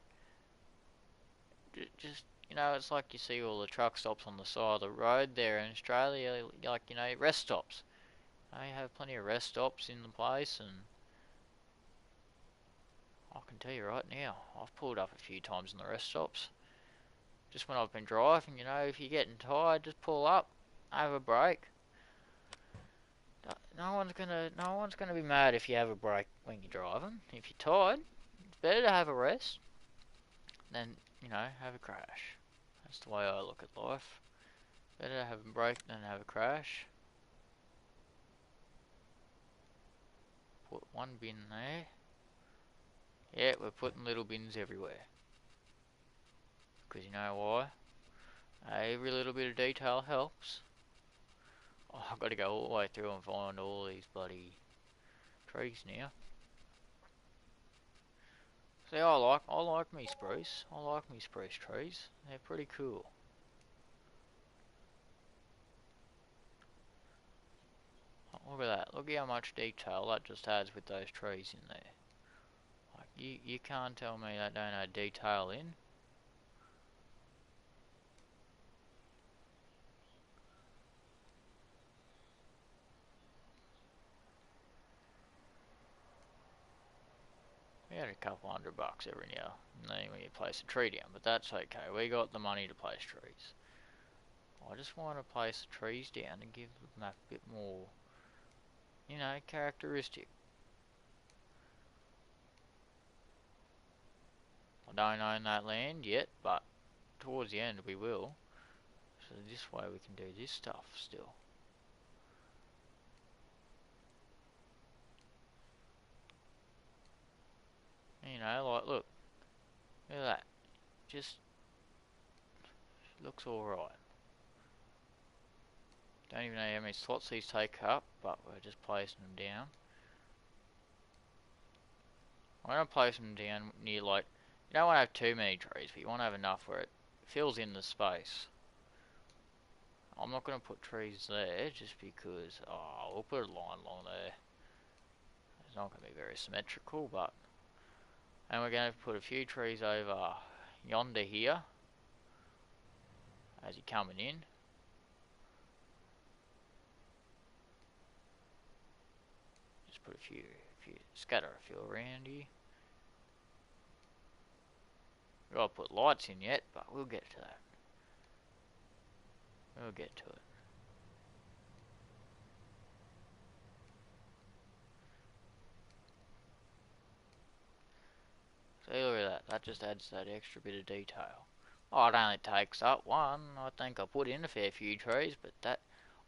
just you know, it's like you see all the truck stops on the side of the road there in Australia, like you know, rest stops. They have plenty of rest stops in the place, and I can tell you right now, I've pulled up a few times in the rest stops. Just when I've been driving, you know, if you're getting tired, just pull up, have a break. No one's gonna be mad if you have a break when you're driving. If you're tired, it's better to have a rest than, you know, have a crash. That's the way I look at life. Better to have a break than have a crash. Put one bin there. Yeah, we're putting little bins everywhere. Because you know why? Every little bit of detail helps. Oh, I've got to go all the way through and find all these bloody trees now. See, I like me spruce. I like me spruce trees. They're pretty cool. Look at that. Look how much detail that just adds with those trees in there. Like you can't tell me that don't add detail in. We had a couple $100 every now and then when you place a tree down, but that's okay. We got the money to place trees. I just want to place the trees down and give the map a bit more, you know, characteristic. I don't own that land yet, but towards the end we will. So this way we can do this stuff still. You know, like look at that. Just looks alright. Don't even know how many slots these take up, but we're just placing them down. I'm going to place them down near, like, you don't want to have too many trees, but you want to have enough where it fills in the space. I'm not going to put trees there just because, we'll put a line along there. It's not going to be very symmetrical, but... And we're going to put a few trees over yonder here, as you're coming in. Just put a few, scatter a few around here. We've got to put lights in yet, but we'll get to that. We'll get to it. See, look at that. That just adds that extra bit of detail. Oh, it only takes up one. I think I put in a fair few trees, but that...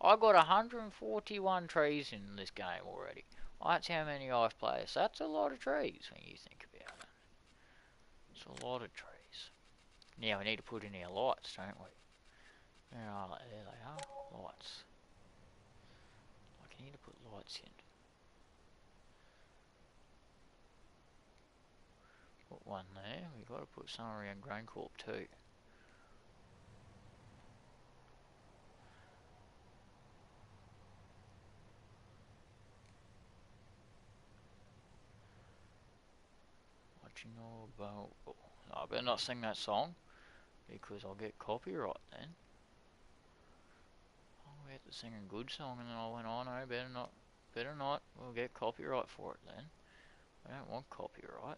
I got 141 trees in this game already. That's how many I've placed. That's a lot of trees when you think about it. It's a lot of trees. Now we need to put in our lights, don't we? There they are. Lights. Like, I need to put lights in. Put one there. We've got to put some around Grain Corp too. What you know about... Oh, I better not sing that song, because I'll get copyright then. We had to sing a good song and then I went, oh no, better not, we'll get copyright for it then. I don't want copyright.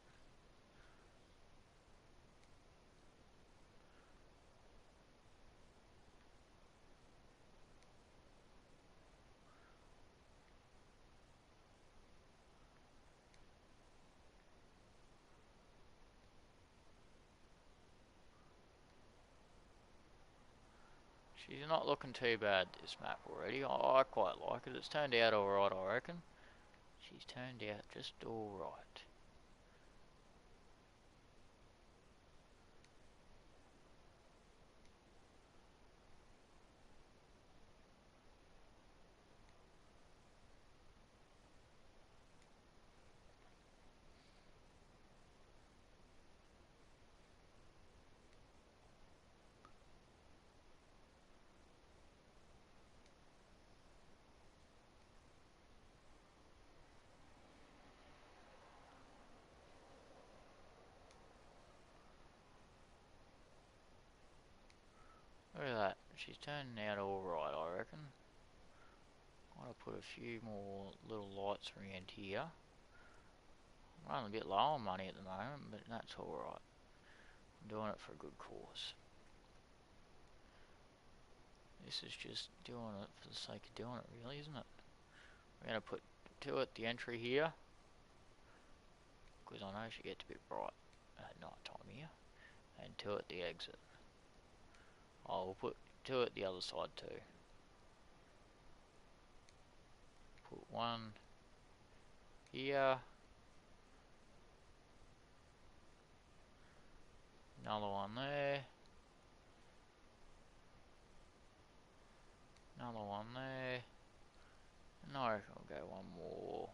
She's not looking too bad, this map already. I quite like it. It's turned out alright, I reckon. She's turned out just alright. Look at that. She's turning out alright, I reckon. I'm gonna put a few more little lights around here. I'm running a bit low on money at the moment, but that's alright. I'm doing it for a good cause. This is just doing it for the sake of doing it, really, isn't it? We're going to put 2 at the entry here, because I know she gets a bit bright at night time here, and 2 at the exit. I'll put 2 at the other side too. Put 1 here, another one there, another one there, and I reckon I'll go 1 more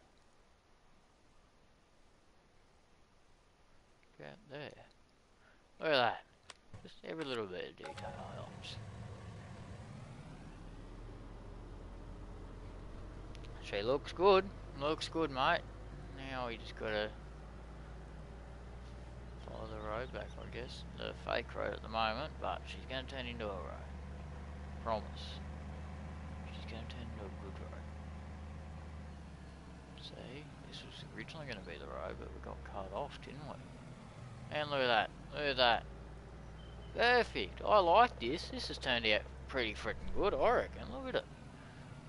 about there. Look at that. Just every little bit of detail helps. She looks good. Looks good, mate. Now we just gotta follow the road back, I guess. The fake road at the moment, but she's gonna turn into a road. Promise. She's gonna turn into a good road. See, this was originally gonna be the road, but we got cut off, didn't we? And look at that. Look at that. Perfect. I like this. This has turned out pretty freaking good, I reckon. Look at it.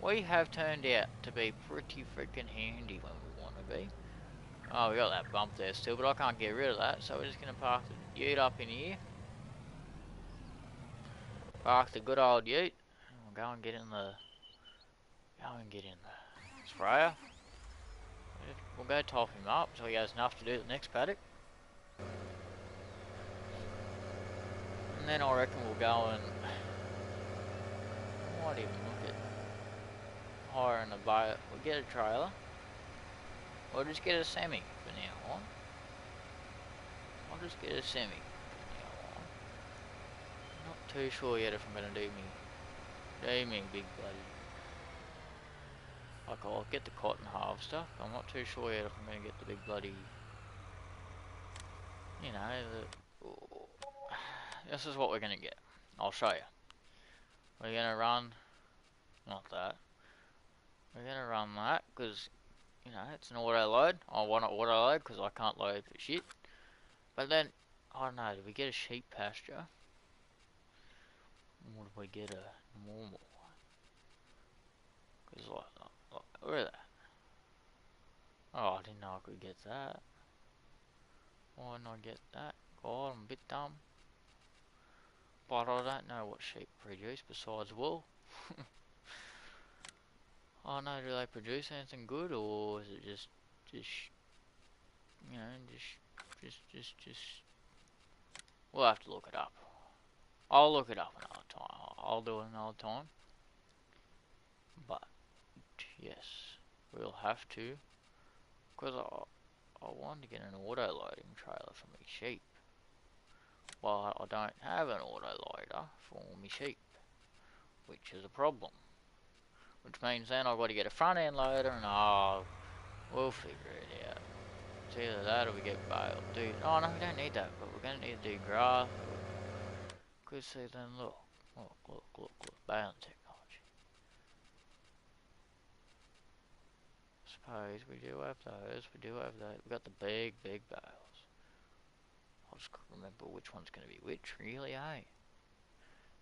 We have turned out to be pretty freaking handy when we want to be. Oh, we got that bump there still, but I can't get rid of that, so we're just going to park the ute up in here. Park the good old ute. And we'll go and get in the... sprayer. We'll go top him up so he has enough to do the next paddock. And then I reckon we'll go and... I might even look at hiring a boat. We'll get a trailer. Or just get a semi for now on. I'll just get a semi for now on. Not too sure yet if I'm going to do me big bloody... Like, I'll get the cotton harvester. I'm not too sure yet if I'm going to get the big bloody... You know, this is what we're going to get. I'll show you. We're going to run... Not that. We're going to run that, because, you know, it's an auto load. I want an auto load, because I can't load for shit. But then, I don't know, do we get a sheep pasture? Or do we get a normal one? Because, like, look at that. Oh, I didn't know I could get that. Why didn't I get that? God, I'm a bit dumb. But I don't know what sheep produce besides wool. Oh no, do they produce anything good, or is it just, you know, just, we'll have to look it up. I'll look it up another time. I'll do it another time. But, yes, we'll have to, because I want to get an auto-loading trailer for me sheep. Well, I don't have an auto-loader for me sheep, which is a problem. Which means then I've got to get a front-end loader, and we'll figure it out. It's either that or we get baled. Oh no, we don't need that, but we're going to need to do grass. Because see then, look, baling technology. Suppose we do have those, we do have that. We've got the big bales. I'll just remember which one's going to be which, really, eh?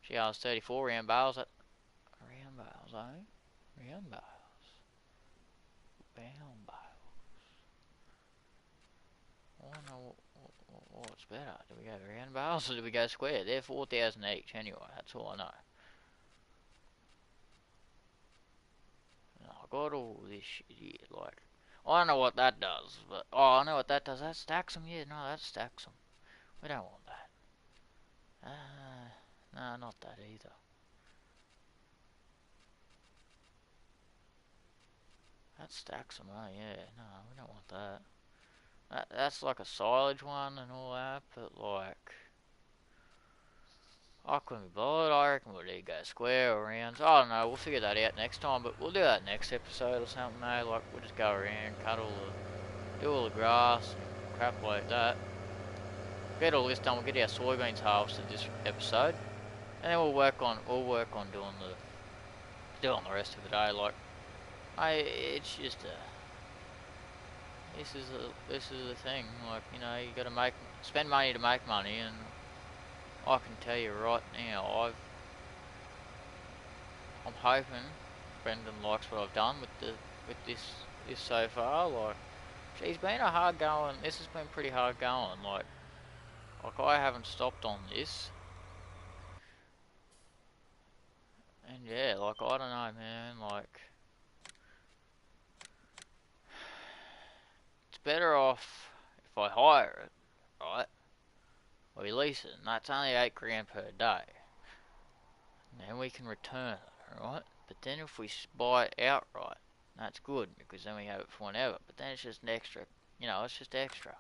Gee, I was 34 round bales. Round bales, eh? Round bales. Bound bales. I don't know what's better. Do we go round bales or do we go square? They're 4,000 each anyway, that's all I know. I got all this shit here, like, I don't know what that does, but, oh, I know what that does. That stacks them, yeah, no, that stacks them. We don't want that. No, not that either. That stacks them, oh, yeah, no, we don't want that. That's like a silage one and all that, but, like, I couldn't be bothered. I reckon we'll either go square or rounds. I don't know, we'll figure that out next time, but we'll do that next episode or something, though. Like, we'll just go around, do all the grass and crap like that. Get all this done, we'll get our soybeans harvested this episode. And then we'll work on doing the rest of the day. Like, it's just this is the thing. Like, you know, you got to spend money to make money, and I can tell you right now, I'm hoping Brendan likes what I've done with this so far. Like, she's been a hard going. This has been pretty hard going. Like I haven't stopped on this, and yeah, like I don't know, man. Like, it's better off if I hire it, right? Or we lease it, and that's only $8 grand per day. And then we can return it, right? But then if we buy it outright, that's good because then we have it for whenever. But then it's just an extra, you know, it's just extra.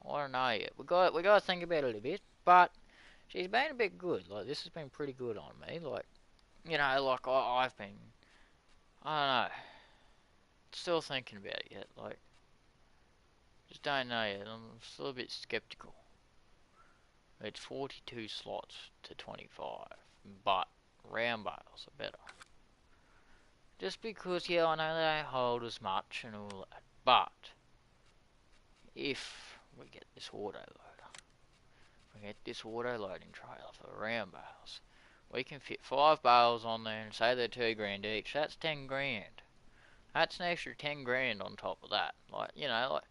I don't know yet. We got to think about it a bit. But she's been a bit good. Like, this has been pretty good on me. Like, you know, like I've been, I don't know, still thinking about it yet. Like, just don't know yet. I'm still a bit skeptical. It's 42 slots to 25, but round bales are better. Just because, yeah, I know they don't hold as much and all that, but if we get this auto-loading trailer for round bales, we can fit 5 bales on there and say they're 2 grand each. That's 10 grand. That's an extra 10 grand on top of that. Like, you know, like,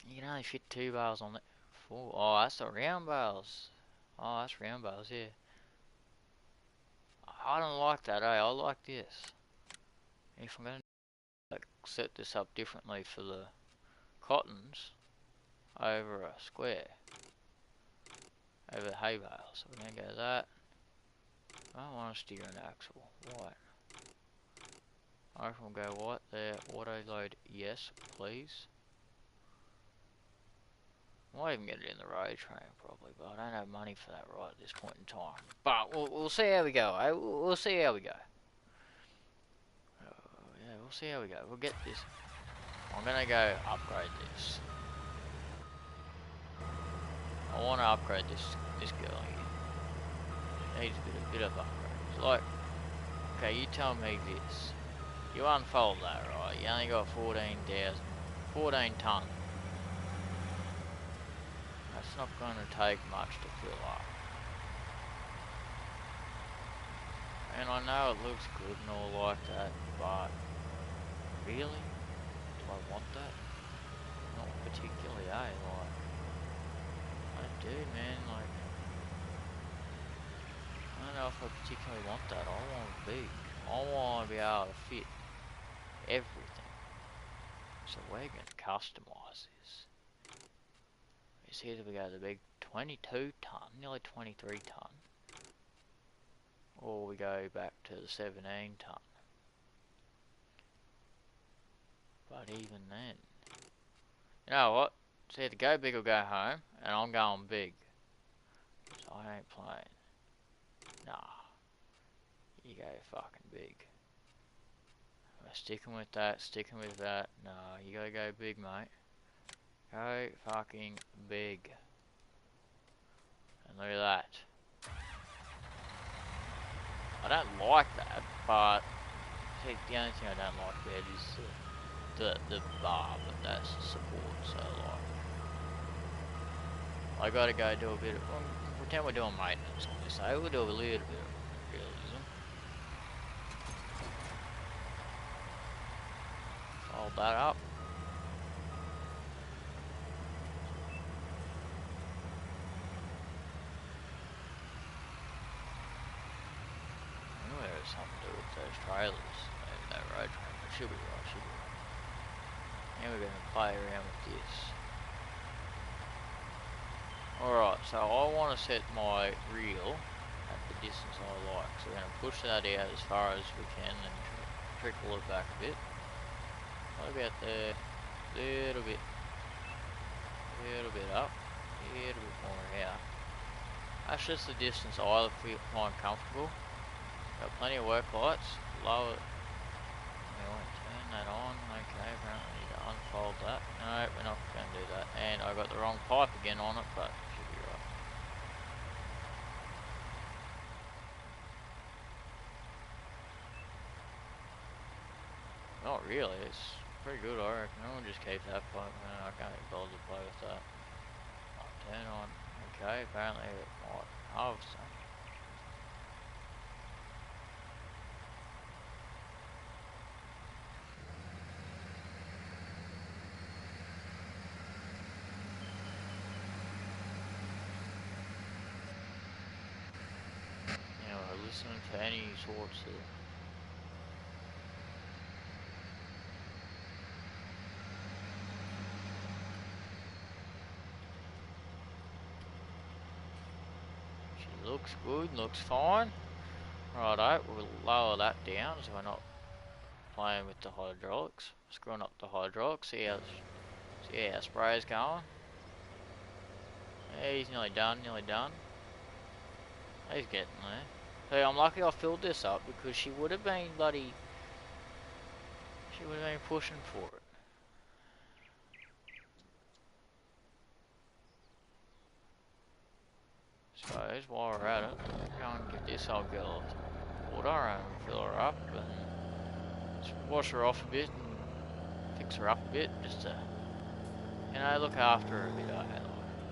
you can only fit 2 bales on there. Oh, that's the round bales. Oh, that's round bales, yeah. I don't like that, I like this. If I'm going to like set this up differently for the cottons over a square, over the hay bales, so we're going to go that. I don't want to steer an axle. White. I reckon we'll go white there. Auto load, yes, please. I might even get it in the road train probably, but I don't have money for that right at this point in time. But we'll see how we go, eh? We'll see how we go. Yeah, we'll see how we go. We'll get this. I'm gonna go upgrade this. I want to upgrade this girl here. Needs a bit of upgrades. Like, okay, you tell me this. You unfold that, right? You only got 14 ton. That's not going to take much to fill up. And I know it looks good and all like that, but really? Do I want that? Not particularly, eh? Like, I do, man. Like, I don't know if I particularly want that. I want it big. I want to be able to fit everything. So we're going to customise this. It's either we go to the big 22 tonne, nearly 23 tonne, or we go back to the 17 tonne. But even then, you know what? It's either go big or go home, and I'm going big. So I ain't playing. Nah. You go fucking big. We're sticking with that, sticking with that. Nah, you gotta go big, mate. Go fucking big. And look at that. I don't like that, but see, the only thing I don't like about it is the bar, but that's support, so like I gotta go do a bit of, well, pretend we're doing maintenance on this, so we'll do a little bit of realism. Fold that up. I knew there was something to do with those trailers, maybe that road trailer, but should be right, should be right. Now we're gonna play around with this. Alright, so I want to set my reel at the distance I like. So we're going to push that out as far as we can and trickle it back a bit. What about there? Little bit up, little bit more out. That's just the distance I find comfortable. Got plenty of work lights. Lower it. We want to turn that on. Okay, apparently we need to unfold that. No, we're not going to do that. And I got the wrong pipe again on it, but should be right. Not really, it's pretty good, I reckon. I'll just keep that pipe. No, I can't be bothered to play with that. I'll turn on. Okay, apparently it might harvest that. You know, listening to any sorts of she looks good, looks fine. Righto, we'll lower that down so we're not playing with the hydraulics, screwing up the hydraulics. See how spray's going. Yeah, he's nearly done, He's getting there. So I'm lucky I filled this up because she would have been pushing for it. Suppose while we're at it, go and give this old girl water and fill her up and just wash her off a bit and fix her up a bit just to, you know, look after her a bit.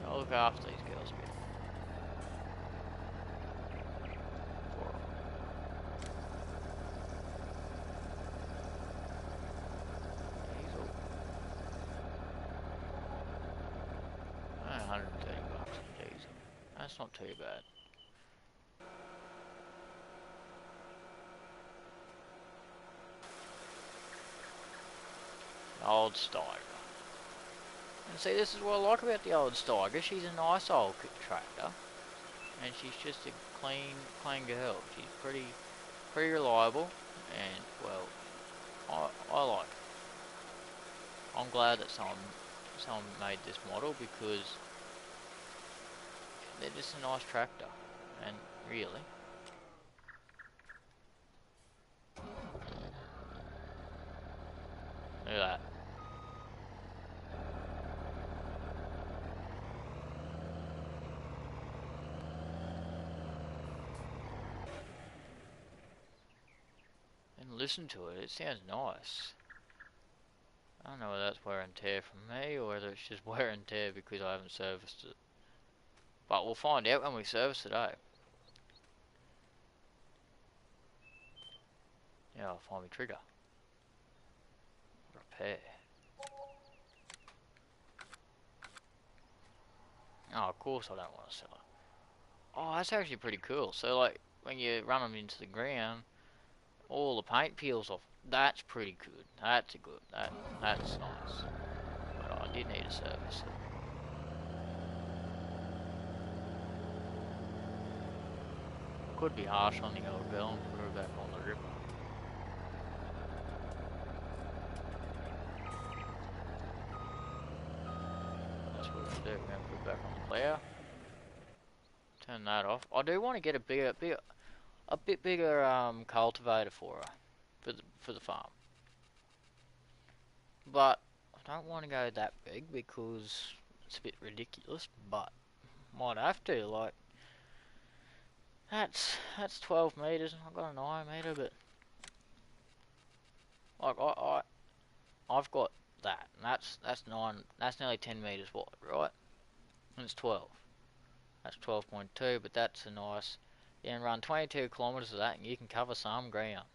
I'll look after these girls a bit. Diesel. $130 in diesel. That's not too bad. Old Steiger. And see, this is what I like about the old Steiger. She's a nice old tractor, and she's just a clean girl. She's pretty reliable, and well, I like it. I'm glad that someone made this model because they're just a nice tractor, and really. Look at that. And listen to it, it sounds nice. I don't know whether that's wear and tear from me or whether it's just wear and tear because I haven't serviced it. But we'll find out when we service it, eh? Yeah, I'll find my trigger. Repair. Oh, of course I don't want to sell it. Oh, that's actually pretty cool. So, like, when you run them into the ground, all the paint peels off. That's pretty good. That's that's nice. But I did need a service. Could be harsh on the old girl and put her back on the ripper. That's what we're gonna do. We're gonna put it back on the plough. Turn that off. I do want to get a bit bigger cultivator for her, for the farm. But I don't want to go that big because it's a bit ridiculous. But might have to. Like that's 12 meters. I've got a 9 meter, but like I've got that, and that's 9. That's nearly 10 meters wide, right? And it's 12. That's 12.2, but that's a nice. You can run 22 kilometers of that, and you can cover some ground.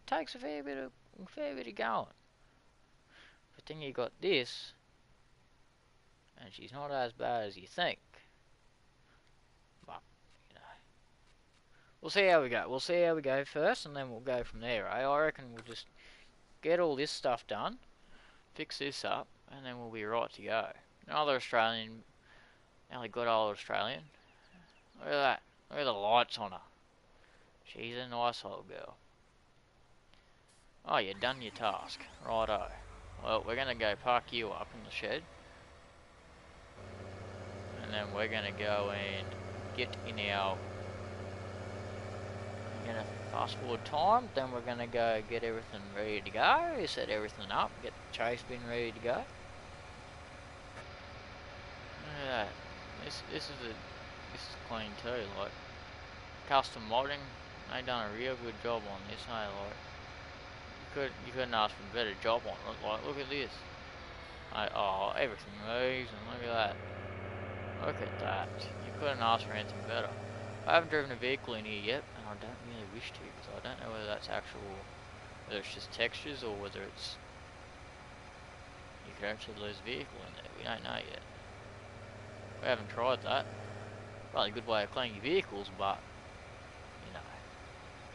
Takes a fair bit of going. But then you got this, and she's not as bad as you think. But you know, we'll see how we go. We'll see how we go first, and then we'll go from there. Eh? I reckon we'll just get all this stuff done, fix this up, and then we'll be right to go. Another Australian, nearly good old Australian. Look at that. Look at the lights on her. She's a nice old girl. Oh, you done your task. Righto. Well, we're going to go park you up in the shed. And then we're going to go and get in our... We're going to fast forward time. Then we're going to go get everything ready to go. Set everything up. Get the chase bin ready to go. Look at that. This is clean too. Like, custom modding. They done a real good job on this. Hey, like, you couldn't ask for a better job on it. Like, look at this. Oh, everything moves, and look at that. Look at that. You couldn't ask for anything better. I haven't driven a vehicle in here yet, and I don't really wish to, because I don't know whether that's whether it's just textures, or whether it's, you could actually lose a vehicle in there. We don't know yet. We haven't tried that. Probably a good way of cleaning your vehicles, but, you know,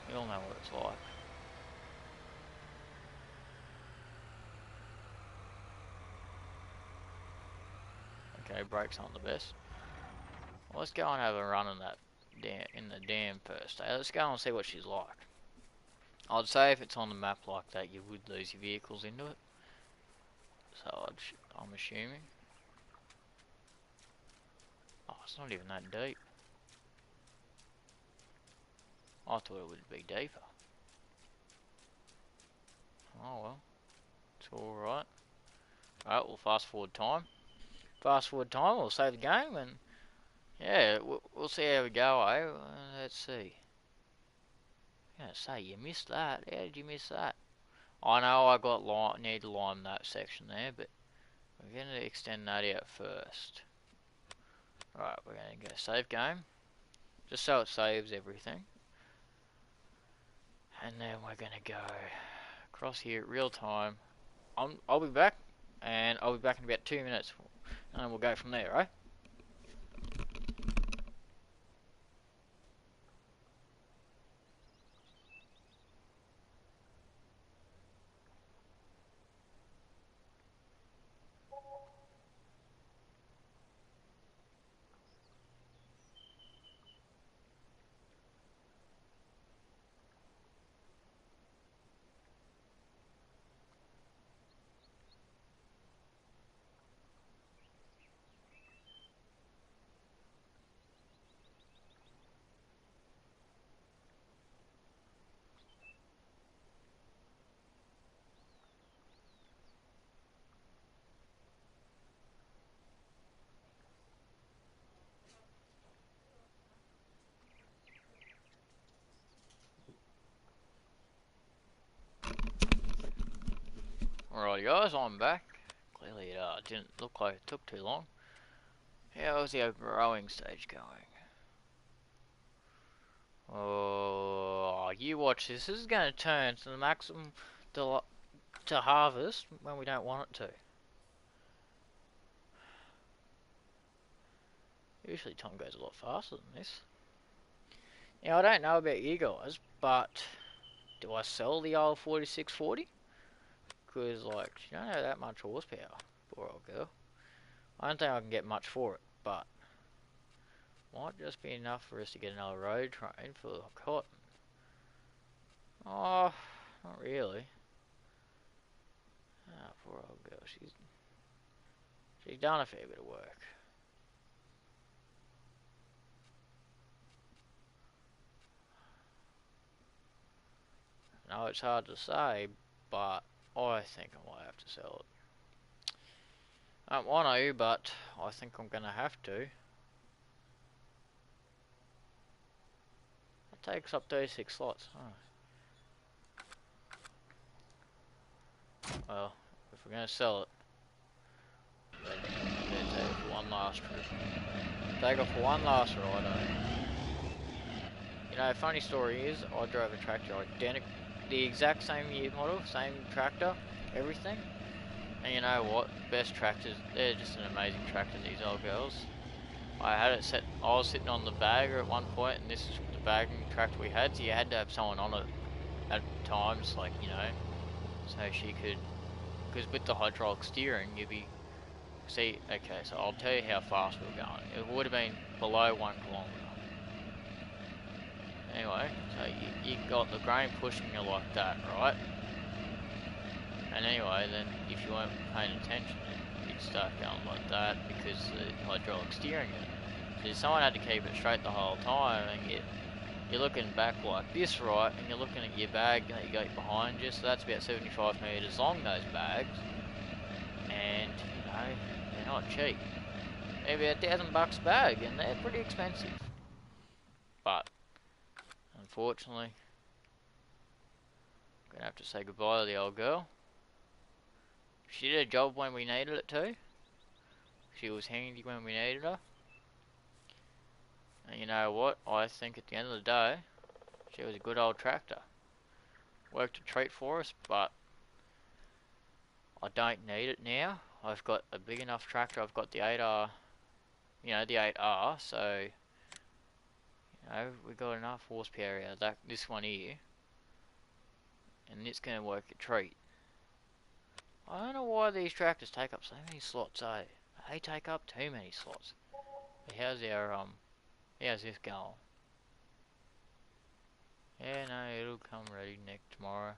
you all know what it's like. Okay, brakes aren't the best. Well, let's go and have a run in the dam first. Let's go and see what she's like. I'd say if it's on the map like that, you would lose your vehicles into it. So I'm assuming. Oh, it's not even that deep. I thought it would be deeper. Oh well, it's alright. Alright, we'll fast forward time. We'll save the game, and yeah, we'll see how we go, eh? Let's see. I'm gonna say, you missed that. How did you miss that? I know I need to lime that section there, but we're gonna extend that out first. Alright, we're gonna go save game, just so it saves everything. And then we're gonna go across here, real time. I'll be back, and I'll be back in about 2 minutes, and we'll go from there, right? Alrighty guys, I'm back. Clearly it didn't look like it took too long. How's the growing stage going? Oh, you watch this. This is going to turn to the maximum to harvest when we don't want it to. Usually time goes a lot faster than this. Now, I don't know about you guys, but do I sell the old 4640? Because, like, you don't have that much horsepower, poor old girl. I don't think I can get much for it, but might just be enough for us to get another road train for cotton. Oh, not really. Ah, poor old girl. She's done a fair bit of work. No, it's hard to say, but I think I might have to sell it. I don't want to, but I think I'm going to have to. It takes up 36 slots. Oh. Well, if we're going to sell it, better take it for one last trip. Take it for one last ride, You know, funny story is, I drove a tractor identical, the exact same year model, same tractor, everything. And you know what? Best tractors, they're just an amazing tractor, these old girls. I had it set, I was sitting on the bagger at one point, and this is the bagging tractor we had, so you had to have someone on it at times, like, you know, so she could, because with the hydraulic steering, you'd be, see, okay, so I'll tell you how fast we were going. It would have been below 1 kilometre. Anyway, so you got the grain pushing you like that, right? And anyway, then if you weren't paying attention, it'd start going like that because the hydraulic steering it. So someone had to keep it straight the whole time, and you're looking back like this, right? And you're looking at your bag that you got behind you, so that's about 75 metres long, those bags. And, you know, they're not cheap. They're about $1,000 a bag, and they're pretty expensive. But, unfortunately, I'm gonna have to say goodbye to the old girl. She did a job when we needed it to. She was handy when we needed her. And you know what? I think at the end of the day, she was a good old tractor. Worked a treat for us, but I don't need it now. I've got a big enough tractor. I've got the 8R, you know, the 8R, so, you know, we got enough horsepower out of that, this one here. And it's going to work a treat. I don't know why these tractors take up so many slots, eh? They take up too many slots. But how's how's this going? Yeah, no, it'll come ready tomorrow.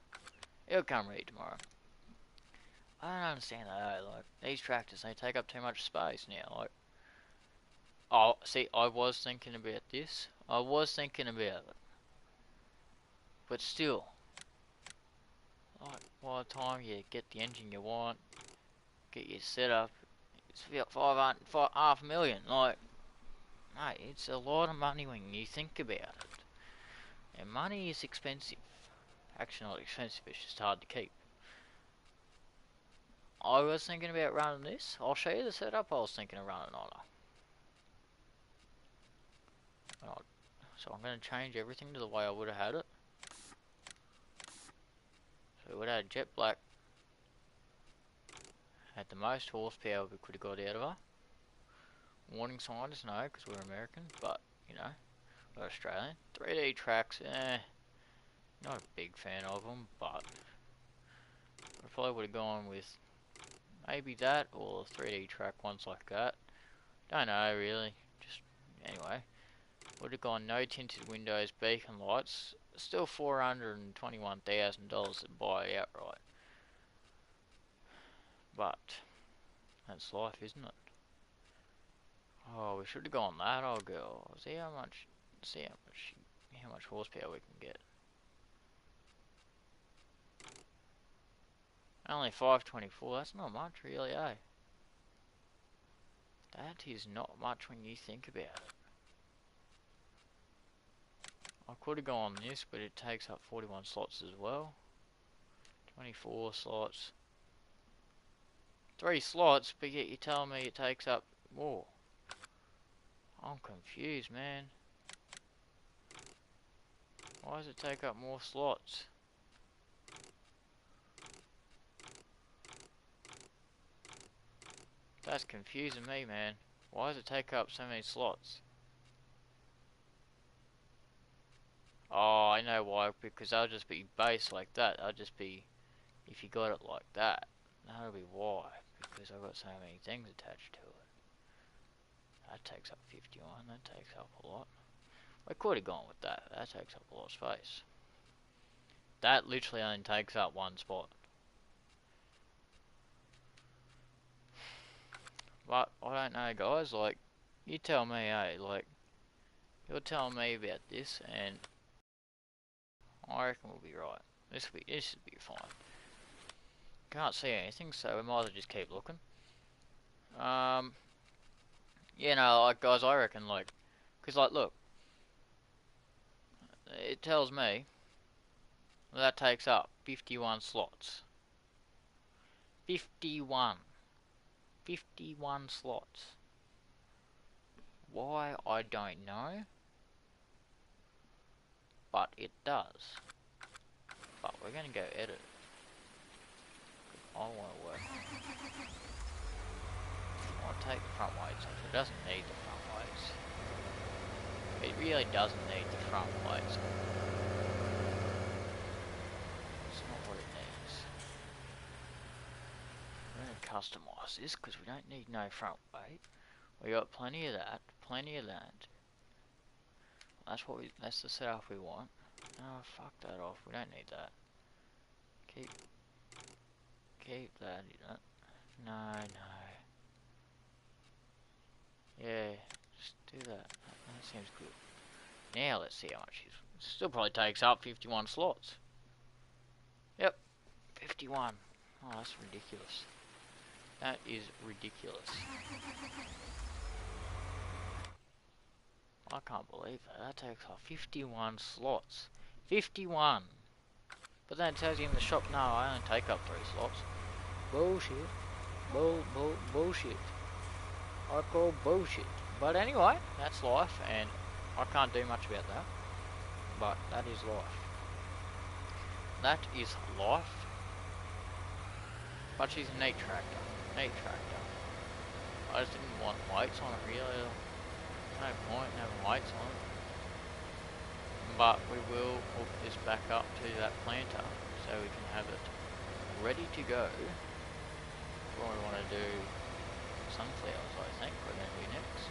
It'll come ready tomorrow. I don't understand that, like, these tractors, they take up too much space now, like. Oh, see, I was thinking about this. I was thinking about it. But still, like, by the time you get the engine you want, get your setup, it's about 500,000, like, mate, it's a lot of money when you think about it. And money is expensive. Actually not expensive, it's just hard to keep. I was thinking about running this. I'll show you the setup I was thinking of running on. So I'm going to change everything to the way I would have had it. So we would have had jet black. Had the most horsepower we could have got out of her. Warning signs, no, because we're American, but, you know, we're Australian. 3D tracks, not a big fan of them, but I probably would have gone with maybe that or 3D track ones like that. Don't know, really. Just, anyway. Would have gone no tinted windows, beacon lights. Still $421,000 to buy it outright. But that's life, isn't it? Oh, we should have gone that, old girl. See how much horsepower we can get. Only 524. That's not much, really, eh? That is not much when you think about it. I could have gone this, but it takes up 41 slots as well. 24 slots. 3 slots, but yet you're telling me it takes up more. I'm confused, man. Why does it take up more slots? That's confusing me, man. Why does it take up so many slots? Oh, I know why, because they'll just be base like that. They'll just be, if you got it like that, that'll be why, because I've got so many things attached to it. That takes up 51, that takes up a lot. I could have gone with that, that takes up a lot of space. That literally only takes up one spot. But, I don't know guys, like, you tell me, like, you're telling me about this, and I reckon we'll be right. This should be fine. Can't see anything, so we might as well just keep looking. You know, like, guys, I reckon, like, because, like, look, it tells me that takes up 51 slots. 51. 51 slots. Why, I don't know, but it does. But we're going to go edit. I want to work. I want to take the front weights off. It doesn't need the front weights. It really doesn't need the front weights. It's not what it needs. We're going to customise this because we don't need no front weight. We got plenty of that. Plenty of that. That's the setup we want. Oh, fuck that off. We don't need that. Keep that. No. Yeah, just do that. That seems good. Now let's see how much it still probably takes up 51 slots. Yep, 51. Oh, that's ridiculous. That is ridiculous. I can't believe that. That takes up 51 slots. 51! But then it tells you in the shop, no, I only take up 3 slots. Bullshit. Bullshit. I call bullshit. But anyway, that's life, and I can't do much about that. But that is life. That is life. But she's a neat tractor. Neat tractor. I just didn't want weights on it really. No point in having weights on it. But we will hook this back up to that planter so we can have it ready to go. What we want to do, sunflowers I think we're going to do next.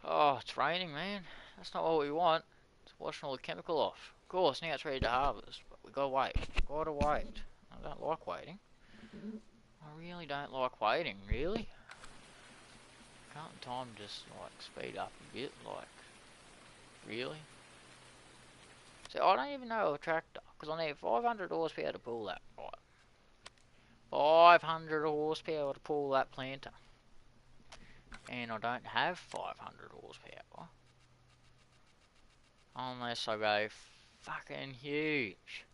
Oh, it's raining, man. That's not what we want. It's washing all the chemical off. Of course, now it's ready to harvest, but we gotta wait. Gotta wait. I don't like waiting. I really don't like waiting, really. Can't time just, like, speed up a bit, like, really? So, I don't even know a tractor, because I need 500 horsepower to pull that, right? 500 horsepower to pull that planter. And I don't have 500 horsepower. Unless I go fucking huge.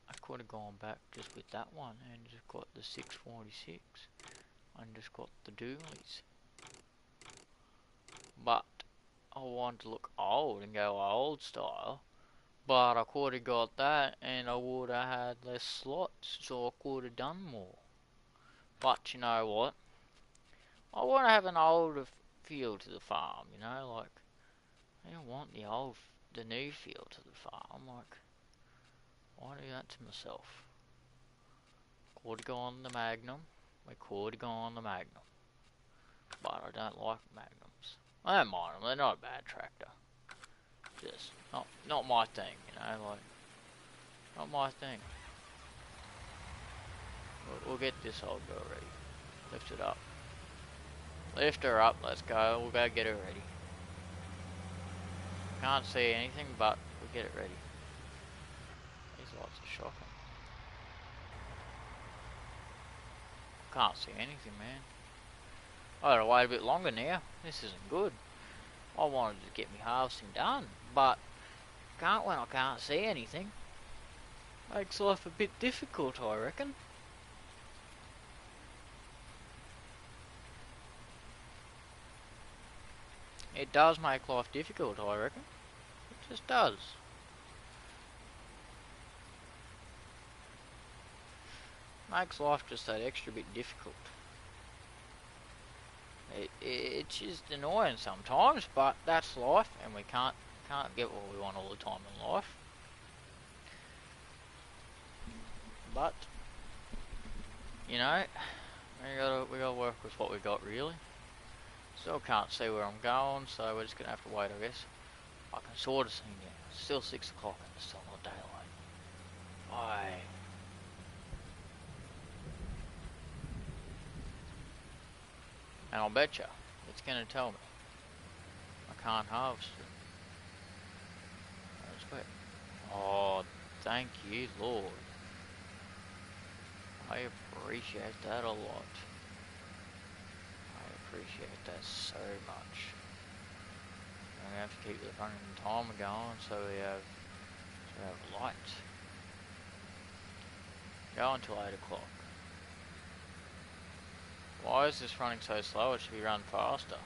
I could have gone back just with that one and just got the 646 and just got the dualies. But I wanted to look old and go old style. But I could have got that and I would have had less slots, so I could have done more. But you know what? I want to have an older feel to the farm, you know, like, I don't want the new feel to the farm, like, why do that to myself? Could have gone the Magnum, we could have gone the Magnum, but I don't like Magnums. I don't mind them, they're not a bad tractor, just, not my thing, you know, like, not my thing. We'll get this old girl ready, lift it up. Lift her up, let's go, we'll go get her ready. Can't see anything, but we'll get it ready. These lights are shocking. Can't see anything, man. I gotta wait a bit longer now. This isn't good. I wanted to get me harvesting done, but can't when I can't see anything. Makes life a bit difficult, I reckon. It does make life difficult, I reckon. It just does. Makes life just that extra bit difficult. It's just annoying sometimes, but that's life, and we can't get what we want all the time in life. But you know, we gotta work with what we got, really. Still can't see where I'm going, so we're just gonna have to wait, I guess. I can sort of see now. It's still 6 o'clock and it's still not daylight. Why? And I'll betcha it's gonna tell me I can't harvest it. That's wet. Oh, thank you, Lord. I appreciate that a lot. I appreciate that so much. I'm gonna have to keep the running timer going so we have light. Go until 8 o'clock. Why is this running so slow? It should be run faster.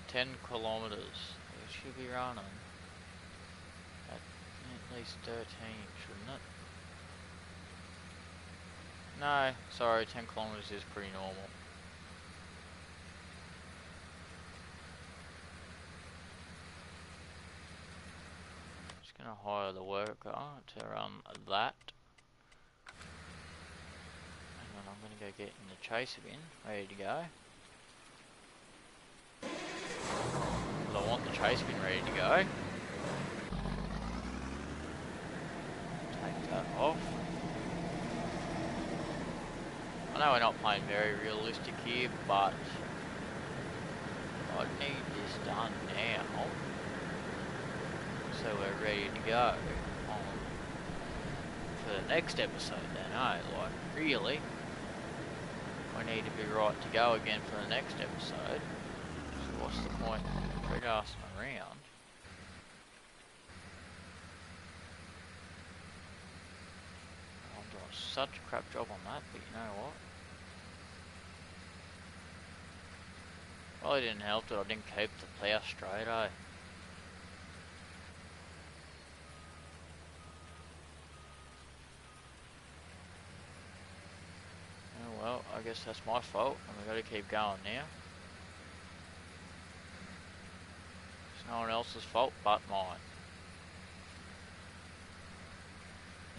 10 kilometers. It should be running at least 13, shouldn't it? No, sorry, 10 kilometers is pretty normal. Just gonna hire the worker to run that. And then I'm gonna go get in the chaser bin, ready to go. Because I want the chaser bin ready to go. Take that off. I know we're not playing very realistic here, but I need this done now, so we're ready to go on for the next episode then, eh? Like, really, we need to be right to go again for the next episode, so what's the point of trick-assing around? I'm doing such a crap job on that, but you know what? Well, it didn't help that I didn't keep the plough straight, eh? Oh well, I guess that's my fault, and we gotta keep going now. It's no one else's fault but mine.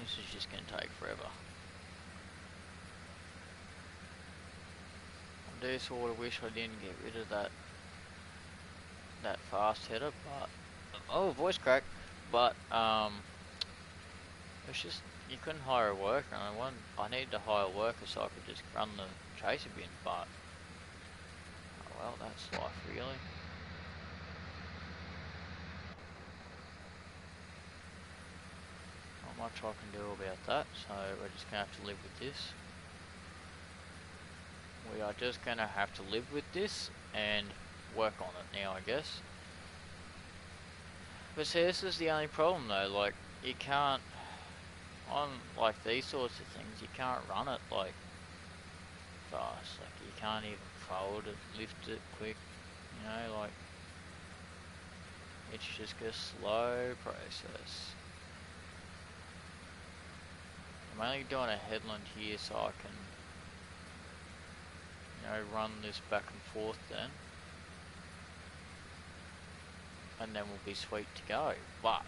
This is just gonna take forever. I do sort of wish I didn't get rid of that fast header, but oh, voice crack. But it's just you couldn't hire a worker, and I needed to hire a worker so I could just run the chaser bin. But oh well, that's life, really. Not much I can do about that, so we're just gonna have to live with this. We are just gonna have to live with this and work on it now, I guess. But see, this is the only problem though, like, you can't, on like these sorts of things, you can't run it like fast, like you can't even fold it, lift it quick, you know, like, it's just a slow process. I'm only doing a headland here so I can, you know, run this back and forth then. And then we'll be sweet to go, but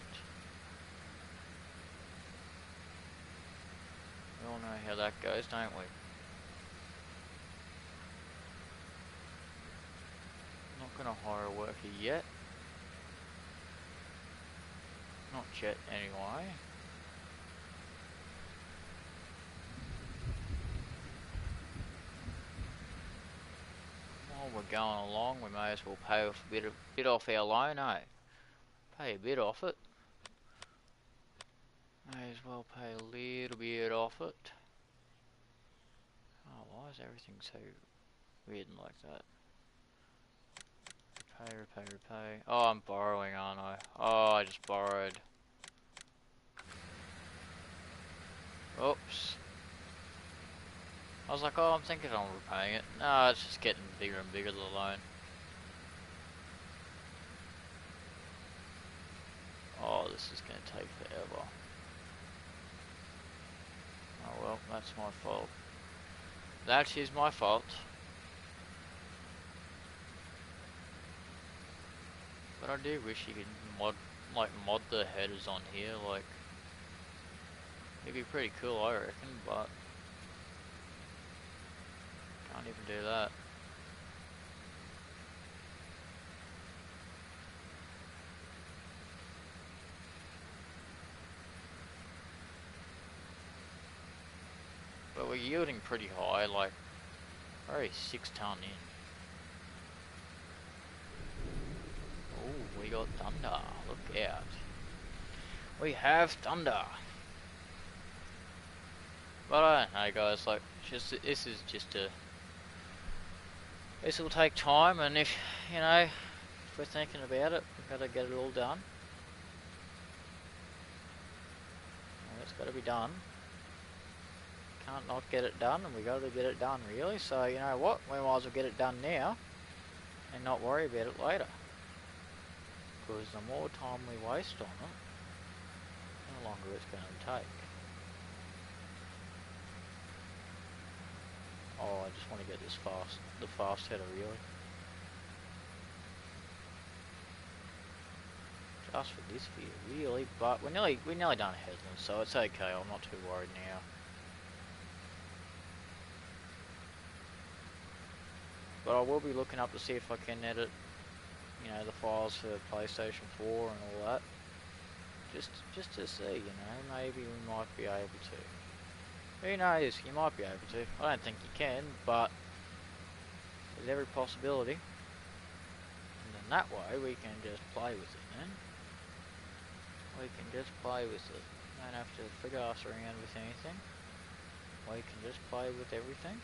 we all know how that goes, don't we? Not gonna hire a worker yet. Not yet, anyway. While we're going along, we may as well pay off a bit off our loan, eh? Pay a bit off it. May as well pay a little bit off it. Oh, why is everything so weird and like that? Repay. Oh, I'm borrowing, aren't I? Oh, I just borrowed. Oops. I was like, oh, I'm thinking I'm repaying it. No, it's just getting bigger and bigger, the loan. Oh, this is going to take forever. Oh well, that's my fault. That is my fault. But I do wish you could mod the headers on here, like, it'd be pretty cool, I reckon, but can't even do that. But we're yielding pretty high, like, already 6 ton in. Oh, we got thunder, look out. We have thunder. But I don't know, guys, like, this is just a... This will take time, and if, you know, if we're thinking about it, we've got to get it all done. Well, it's got to be done. Can't not get it done, and we got to get it done, really. So, you know what, we might as well get it done now, and not worry about it later. Because the more time we waste on it, the longer it's going to take. Oh, I just want to get this the fast header, really. Just for this view, really, but we're nearly done headlands, so it's okay, I'm not too worried now. But I will be looking up to see if I can edit, you know, the files for PlayStation 4 and all that. Just to see, you know, maybe we might be able to. Who knows, you might be able to. I don't think you can, but there's every possibility. And then that way we can just play with it, then. We can just play with it. Don't have to figure us around with anything. We can just play with everything.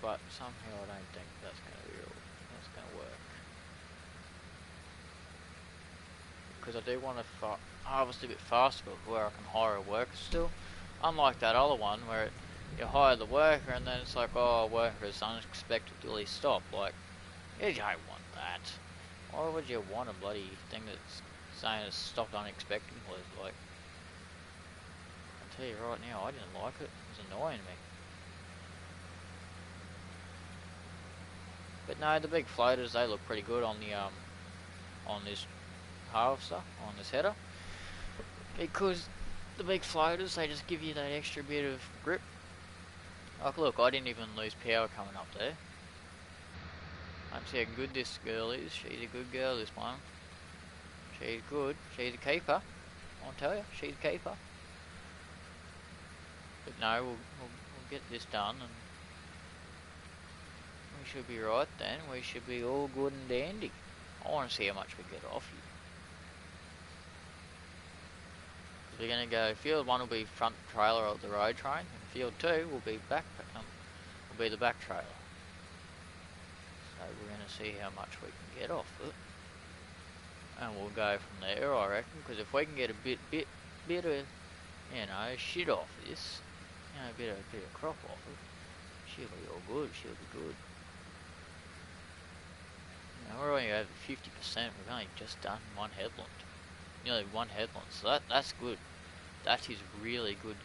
But somehow I don't think that's gonna work. Because I do want to harvest a bit faster, but where I can hire a worker still. Unlike that other one where you hire the worker and then it's like, oh, worker is unexpectedly stopped. Like, you don't want that. Why would you want a bloody thing that's saying it's stopped unexpectedly? Like, I'll tell you right now, I didn't like it. It was annoying me. But no, the big floaters, they look pretty good on the on this harvester, on this header, because the big floaters, they just give you that extra bit of grip. Like, look, I didn't even lose power coming up there. Let's see how good this girl is. She's a good girl, this one. She's good. She's a keeper. I'll tell you, she's a keeper. But no, we'll get this done, and we should be right then. We should be all good and dandy. I want to see how much we get off you. We're going to go, field 1 will be front trailer of the road train, and field 2 will be the back trailer. So we're going to see how much we can get off it. And we'll go from there, I reckon, because if we can get a bit of, you know, shit off this, you know, a bit of crop off it, she'll be all good, she'll be good. Now we're only over 50%, we've only just done one headland. Nearly one headland, so that's good. That is really good,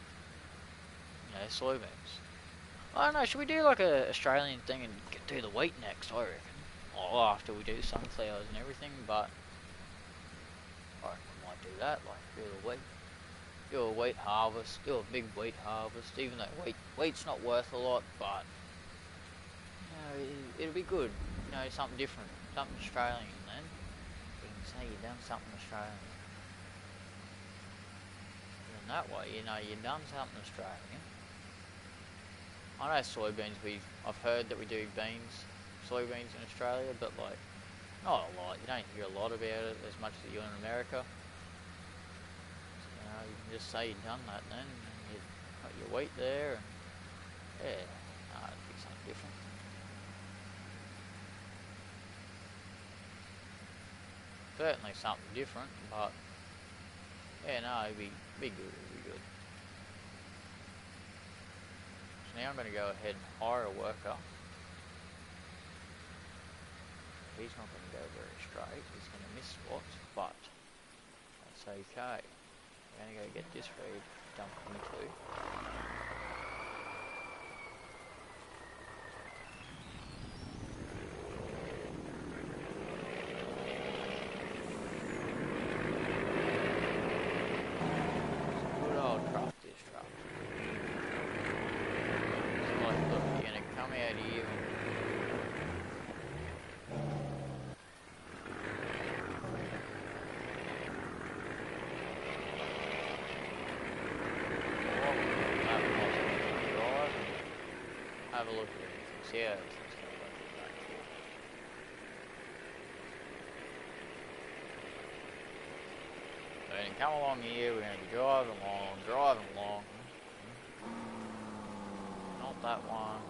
you know, soybeans. I don't know, should we do like a Australian thing and do the wheat next, I reckon? Oh, after we do sunflowers and everything, but I reckon we might do that, like do a wheat harvest, do a big wheat harvest, even though wheat's not worth a lot, but, you know, it'll be good, you know, something different, something Australian then. You can say you've done something Australian. And that way, you know, you've done something Australian. I know soybeans, I've heard that we do soybeans in Australia, but like, not a lot. You don't hear a lot about it as much as you do in America. So, you know, you can just say you've done that then, and you've got your wheat there, and yeah, no, it'd be something different. Certainly something different, but yeah, no, it'd be good, it'd be good. So now I'm going to go ahead and hire a worker. He's not going to go very straight, he's going to miss spots, but that's okay. I'm going to go get this ready to dump into. out here and have a look at everything. See how everything's going to look back here. So we're going to come along here, we're going to be driving along. Not that one.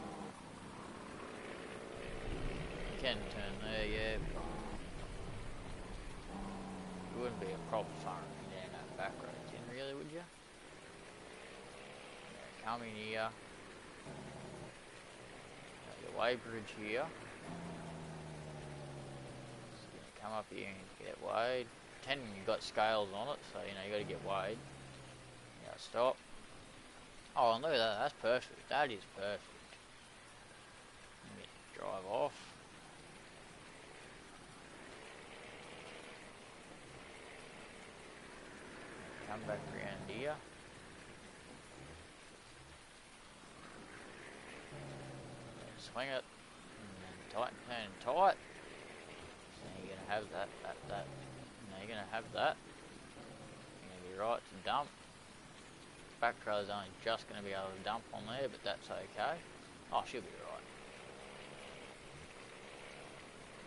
You can turn there, yeah. You wouldn't be a proper farmer down that back road, really, would you? Yeah, come in here. The way bridge here. Just gonna come up here and get weighed. Pretending you've got scales on it, so you know you got to get weighed. Yeah, stop. Oh, and look at that. That's perfect. That is perfect. Let me drive off. Come back around here. Swing it, and then tighten, turn tight. So you're going to have that. Now you're going to have that. You're going to be right to dump. Back trailer's only just going to be able to dump on there, but that's okay. Oh, she'll be right.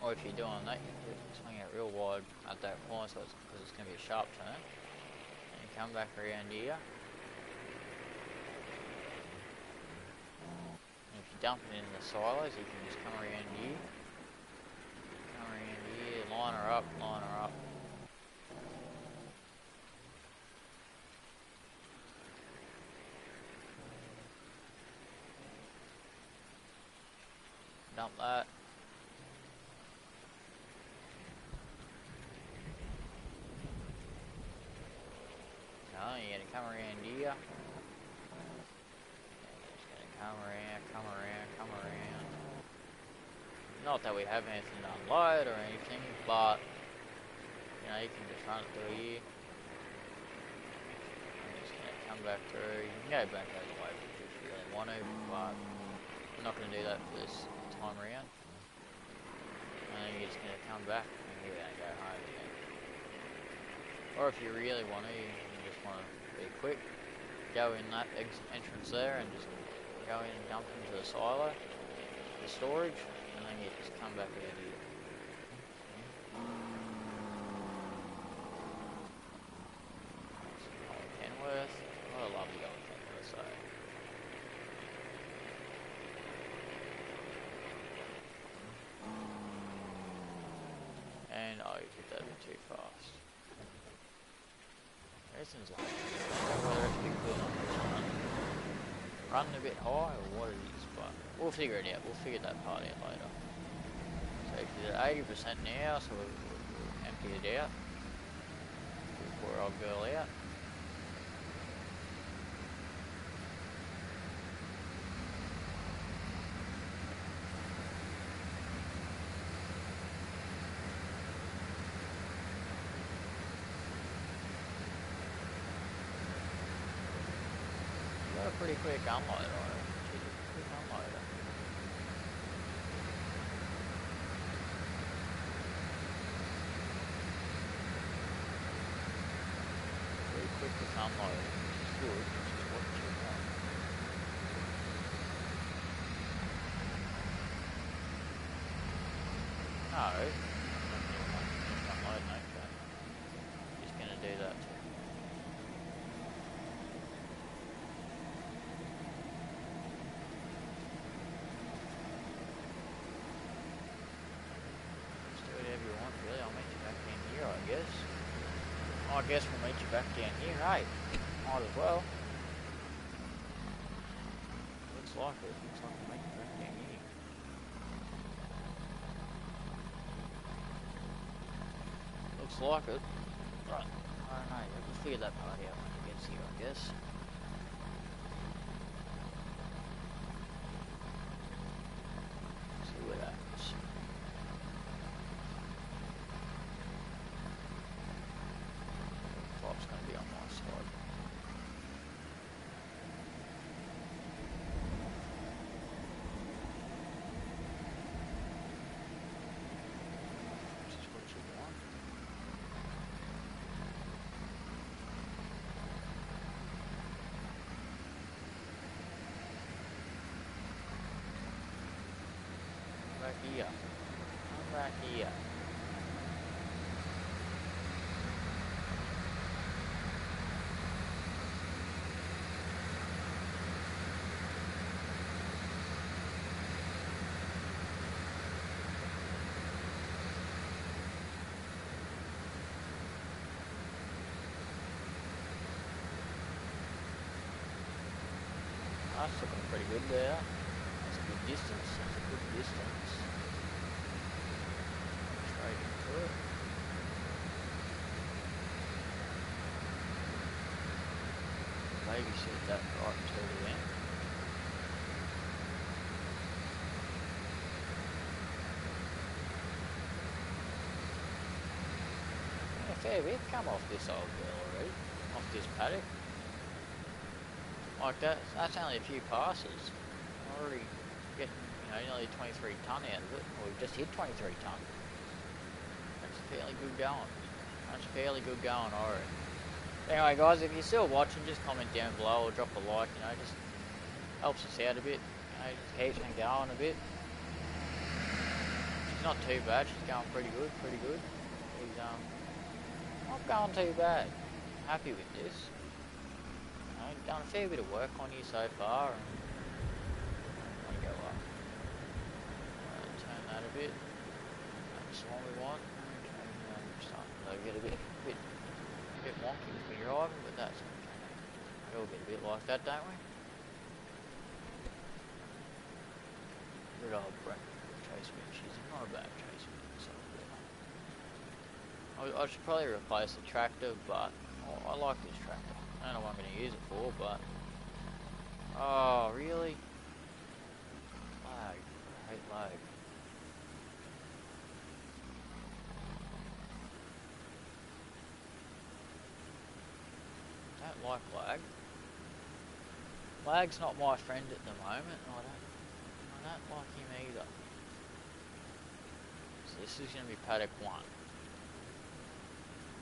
Or if you're doing that, you can swing it real wide at that point, so because it's going to be a sharp turn. And you come back around here. If you dump it in the silos, you can just come around here. Come around here, line her up, line her up. Dump that. Now you're going to come around here. Come around. Not that we have anything to unload or anything, but you know, you can just run it through here. I'm just gonna come back through. You can go back out of the way if you really want to, but I'm not gonna do that for this time around. And then you're just gonna come back and you're gonna go home again. Or if you really want to, you just want to be quick, go in that entrance there and just go in and dump into the silo, the storage, and then you just come back out here. Old Kenworth. What a lovely old Kenworth, so. And oh, you did that a bit too fast. Everything's like whether it's been good on this one. Running a bit high or what it is, but we'll figure it out. We'll figure that part out later. So if you're at 80% now, so we'll empty it out. We'll pour our girl out. A pretty quick unloader on it. She's a quick unloader. Pretty quick with unloading, which is good, which is what you want. No, just unloading, okay. Just gonna do that too. I guess we'll meet you back down here, hey? Might as well. Looks like it. Looks like we'll meet you back down here. Looks like it. Right. I don't know. We'll figure that part out when it gets here, I guess. See what happens. It's going to be on my side. right here. That's looking pretty good there. That's a good distance. That's a good distance. Straight into it. Babysit that right until the end. Yeah, fair bit come off this old girl already. Off this paddock. Like that's only a few passes. I'm already getting, nearly 23 tonne out of it. Or we've just hit 23 tonne. That's fairly good going. That's fairly good going, I reckon. Anyway, guys, if you're still watching, just comment down below or drop a like. Just helps us out a bit. Just keeps me going a bit. She's not too bad. She's going pretty good. Pretty good. She's not going too bad. Happy with this. Done a fair bit of work on you so far, and I want to go up. Turn that a bit. That's the one we want. Starting to get a bit wonky with me driving, but that's okay. We all get a bit like that, don't we? Good old Brent chase me. She's not a bad chase me. So I should probably replace the tractor, but I like this tractor. I don't know what I'm going to use it for, but... Oh, really? Lag. I hate lag. I don't like lag. Lag's not my friend at the moment. I don't like him either. So this is going to be paddock 1.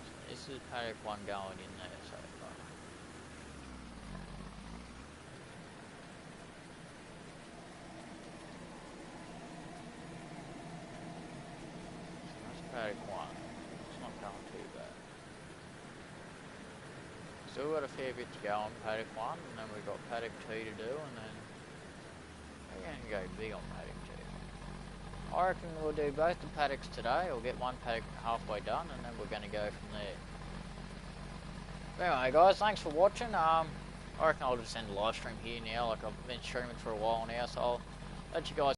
So this is paddock 1 going in there so far. Paddock 1. It's not going too bad. Still got a fair bit to go on paddock 1, and then we've got paddock 2 to do, and then we're going to go big on paddock 2. I reckon we'll do both the paddocks today, or get one paddock halfway done, and then we're going to go from there. But anyway guys, thanks for watching. I reckon I'll just end the live stream here now, like I've been streaming for a while now, so I'll let you guys,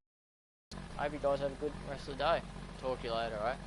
hope you guys have a good rest of the day. Talk to you later, alright?